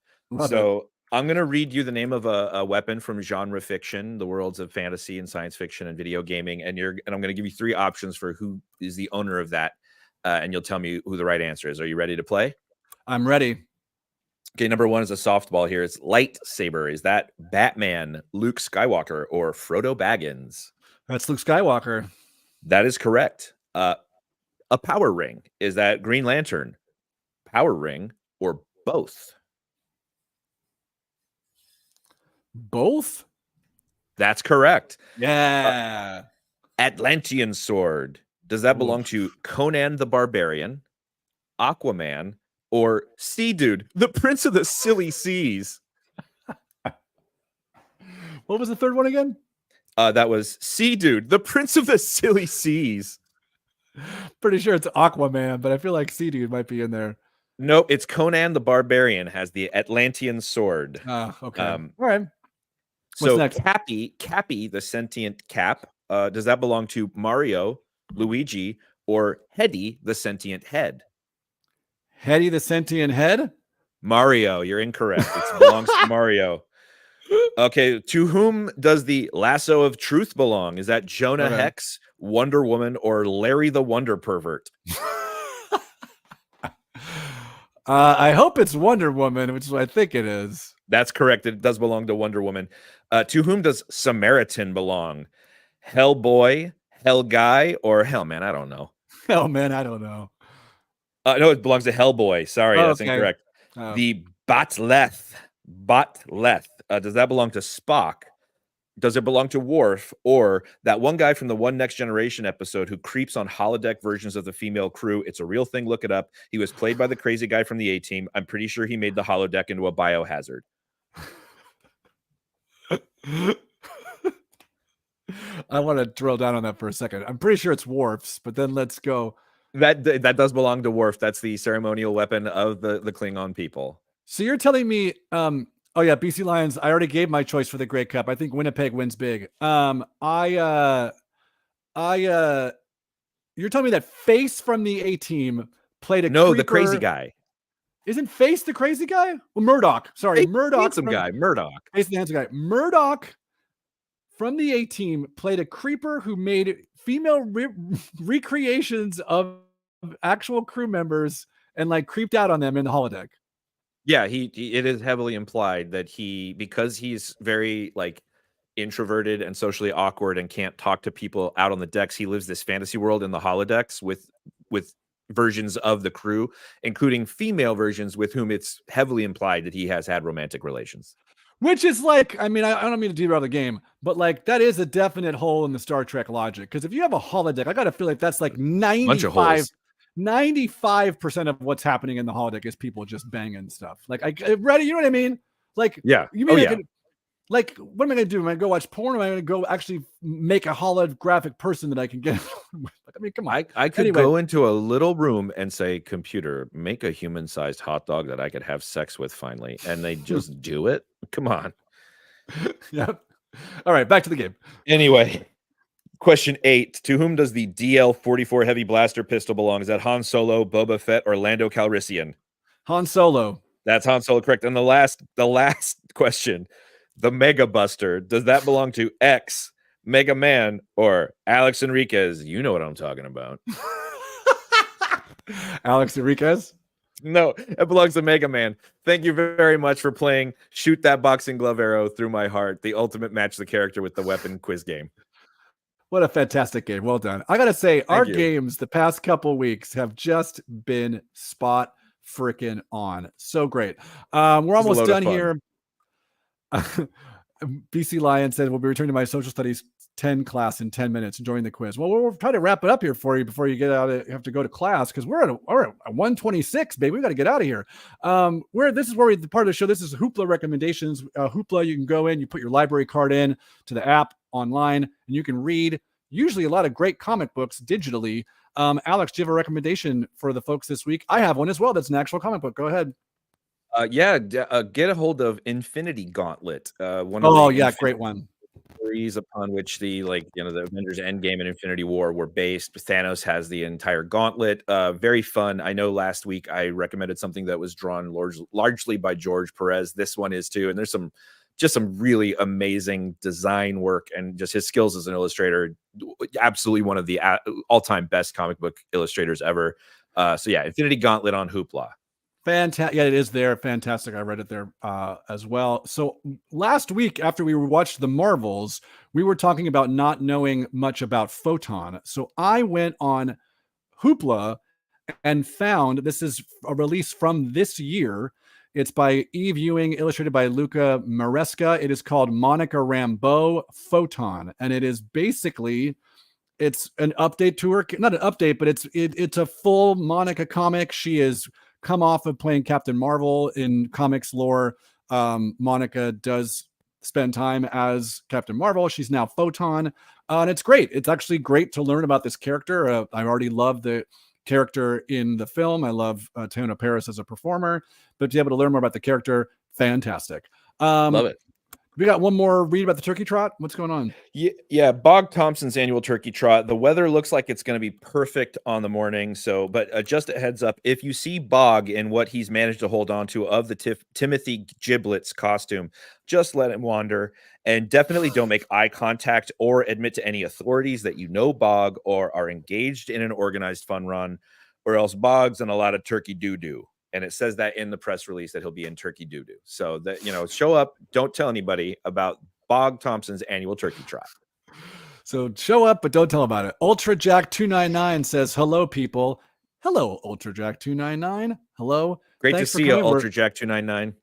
I'm going to read you the name of a weapon from genre fiction, the worlds of fantasy and science fiction and video gaming, and I'm going to give you 3 options for who is the owner of that. And you'll tell me who the right answer is. Are you ready to play? I'm ready. Okay, number 1 is a softball here. It's lightsaber. Is that Batman, Luke Skywalker, or Frodo Baggins? That's Luke Skywalker. That is correct. A power ring. Is that Green Lantern, Power Ring, or both? Both? That's correct. Yeah. Atlantean sword. Does that belong to Conan the Barbarian, Aquaman, or Sea Dude, the Prince of the Silly Seas? What was the third one again? That was Sea Dude, the Prince of the Silly Seas. Pretty sure it's Aquaman, but I feel like Sea Dude might be in there. No, it's Conan the Barbarian has the Atlantean sword. Okay. All right. What's next? Cappy, the sentient cap. Does that belong to Mario, Luigi, or Hetty, the sentient head? Hetty, the sentient head? Mario, you're incorrect. It belongs to Mario. Okay, to whom does the lasso of truth belong? Is that Jonah Hex, Wonder Woman, or Larry the Wonder Pervert? I hope it's Wonder Woman, which is what I think it is. That's correct. It does belong to Wonder Woman. To whom does Samaritan belong? Hellboy, Hell Guy, or Hellman? I don't know. Hellman, I don't know. No, it belongs to Hellboy. Sorry, that's incorrect. Oh. The Batleth. Does that belong to Spock? Does it belong to Worf, or that one guy from the One Next Generation episode who creeps on holodeck versions of the female crew? It's a real thing. Look it up. He was played by the crazy guy from the A-Team. I'm pretty sure he made the holodeck into a biohazard. I want to drill down on that for a second. I'm pretty sure it's Worf's, but then let's go. That does belong to Worf. That's the ceremonial weapon of the Klingon people. So you're telling me, oh yeah, BC Lions. I already gave my choice for the Grey Cup. I think Winnipeg wins big. You're telling me that Face from the A Team played a No, creeper. the crazy guy. Isn't Face the crazy guy? Well, Murdoch. Sorry, Murdoch. Handsome guy, Murdoch. Face the handsome guy. Murdoch from the A Team played a creeper who made female recreations of actual crew members and like creeped out on them in the holodeck. Yeah, it is heavily implied that because he's very like introverted and socially awkward and can't talk to people out on the decks, he lives this fantasy world in the holodecks with versions of the crew, including female versions with whom it's heavily implied that he has had romantic relations. Which is like, I mean, I don't mean to derail the game, but like that is a definite hole in the Star Trek logic. Because if you have a holodeck, I got to feel like that's like 95% of what's happening in the holodeck is people just banging stuff. Like, ready? You know what I mean? Like, yeah. You mean like, what am I going to do? Am I going to go watch porn? Or am I going to go actually make a holographic person that I can get? I mean, come on. I could go into a little room and say, computer, make a human-sized hot dog that I could have sex with finally. And they just do it. Come on. Yep. All right, back to the game. Anyway, question 8. To whom does the DL-44 heavy blaster pistol belong? Is that Han Solo, Boba Fett, or Lando Calrissian? Han Solo. That's Han Solo, correct. And the last question. The Mega Buster, does that belong to X, Mega Man, or Alex Enriquez? You know what I'm talking about. Alex Enriquez? No, it belongs to Mega Man. Thank you very much for playing Shoot That Boxing Glove Arrow Through My Heart, the ultimate match the character with the weapon quiz game. What a fantastic game. Well done. I got to say, our games the past couple weeks have just been spot freaking on. So great. We're almost done here. BC Lion said we'll be returning to my social studies 10 class in 10 minutes and join the quiz. Well, we'll try to wrap it up here for you before you get out. You have to go to class because we're at 126, baby. We got to get out of here. This is where the part of the show. This is Hoopla recommendations. Hoopla, you can go in, you put your library card in to the app online, and you can read usually a lot of great comic books digitally. Alex, do you have a recommendation for the folks this week? I have one as well. That's an actual comic book. Go ahead. Get a hold of Infinity Gauntlet. Great one. Series upon which the Avengers Endgame and Infinity War were based. Thanos has the entire gauntlet. Very fun. I know last week I recommended something that was drawn largely by George Perez. This one is too, and there's some really amazing design work and just his skills as an illustrator. Absolutely one of the all-time best comic book illustrators ever. Infinity Gauntlet on Hoopla. Fantastic. Yeah, it is there. Fantastic. I read it there as well. So last week, after we watched the Marvels, we were talking about not knowing much about Photon. So I went on Hoopla and found this is a release from this year. It's by Eve Ewing, illustrated by Luca Maresca. It is called Monica Rambeau Photon. And it is basically, it's an update to her. Not an update, but it's a full Monica comic. She is come off of playing Captain Marvel in comics lore. Monica does spend time as Captain Marvel. She's now Photon, and it's great. It's actually great to learn about this character. I already love the character in the film. I love Teyonah Parris as a performer, but to be able to learn more about the character, fantastic. Love it. We got one more read about the turkey trot. What's going on? Yeah, Bog Thompson's annual turkey trot. The weather looks like it's going to be perfect on the morning. But just a heads up, if you see Bog in what he's managed to hold on to of the Timothy Giblets costume, just let him wander and definitely don't make eye contact or admit to any authorities that you know Bog or are engaged in an organized fun run, or else Bog's in a lot of turkey doo-doo. And it says that in the press release that he'll be in turkey doo-doo. So that, show up, don't tell anybody about Bog Thompson's annual turkey trot. So show up, but don't tell about it. Ultra Jack 299 says, hello, people. Hello, Ultra Jack 299. Hello. Great to see you, Ultra Jack 299.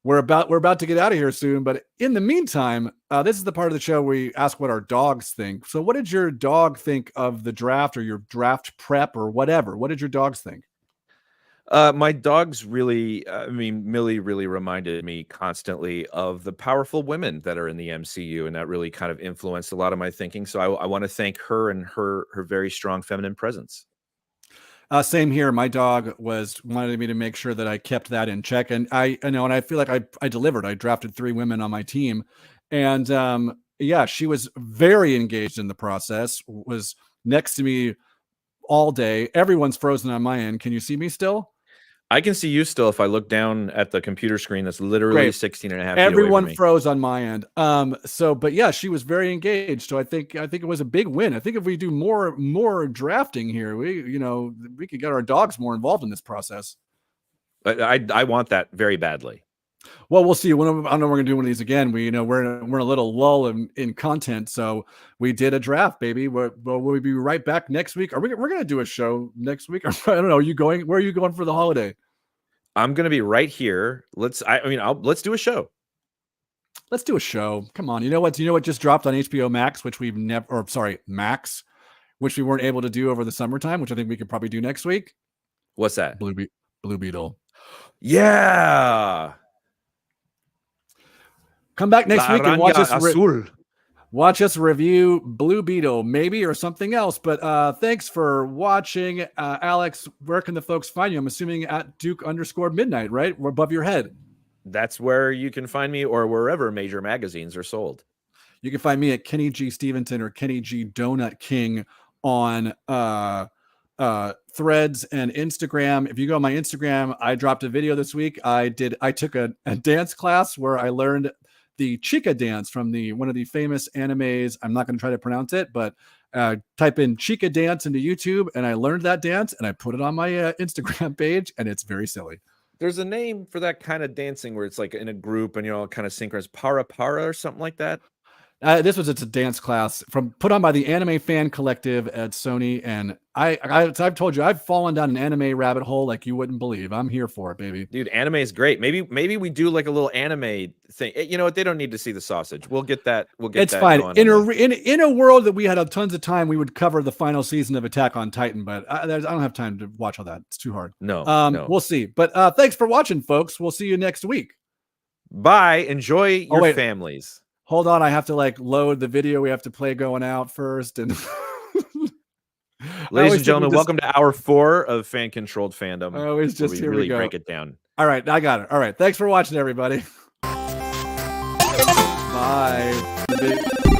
We're about to get out of here soon, but in the meantime, this is the part of the show where we ask what our dogs think. So what did your dog think of the draft or your draft prep or whatever? What did your dogs think? My dogs really, I mean, Millie really reminded me constantly of the powerful women that are in the MCU, and that really kind of influenced a lot of my thinking. So I want to thank her and her very strong feminine presence. Same here. My dog wanted me to make sure that I kept that in check, and I know, and I feel like I delivered. I drafted 3 women on my team, and yeah, she was very engaged in the process. Was next to me all day. Everyone's frozen on my end. Can you see me still? I can see you still if I look down at the computer screen that's literally Great. 16 and a half feet away from Everyone me. froze on my end. But yeah, she was very engaged. So I think it was a big win. I think if we do more drafting here, we could get our dogs more involved in this process. I want that very badly. Well, we'll see. I don't know. We're gonna do one of these again. We're in a little lull in content, so we did a draft, baby. We'll be right back next week. We're gonna do a show next week? I don't know. Are you going? Where are you going for the holiday? I'm gonna be right here. Let's do a show. Let's do a show. Come on. You know what? Do you know what just dropped on HBO Max, which we've never, or sorry, Max, which we weren't able to do over the summertime, which I think we could probably do next week? What's that? Blue Beetle. Yeah. Come back next week and watch us review Blue Beetle, maybe, or something else. But thanks for watching. Alex, where can the folks find you? I'm assuming at Duke_midnight, right? We're above your head. That's where you can find me, or wherever major magazines are sold. You can find me at Kenny G. Stevenson or Kenny G. Donut King on Threads and Instagram. If you go on my Instagram, I dropped a video this week. I took a dance class where I learned the Chica dance from one of the famous animes. I'm not going to try to pronounce it, but type in Chica dance into YouTube, and I learned that dance, and I put it on my Instagram page, and it's very silly. There's a name for that kind of dancing where it's like in a group and you're all kind of synchronous, para or something like that. It's a dance class put on by the Anime Fan Collective at Sony, and I've told you I've fallen down an anime rabbit hole like you wouldn't believe. I'm here for it, baby. Dude, anime is great. Maybe we do like a little anime thing. You know what? They don't need to see the sausage. We'll get that. It's fine. In a world that we had tons of time, we would cover the final season of Attack on Titan, but I don't have time to watch all that. It's too hard. No. We'll see. But thanks for watching, folks. We'll see you next week. Bye. Enjoy your families. Hold on, I have to load the video. We have to play going out first. And ladies and gentlemen, welcome to hour 4 of Fan Controlled Fandom. Here really we go. Break it down. All right, I got it. All right, thanks for watching, everybody. Bye.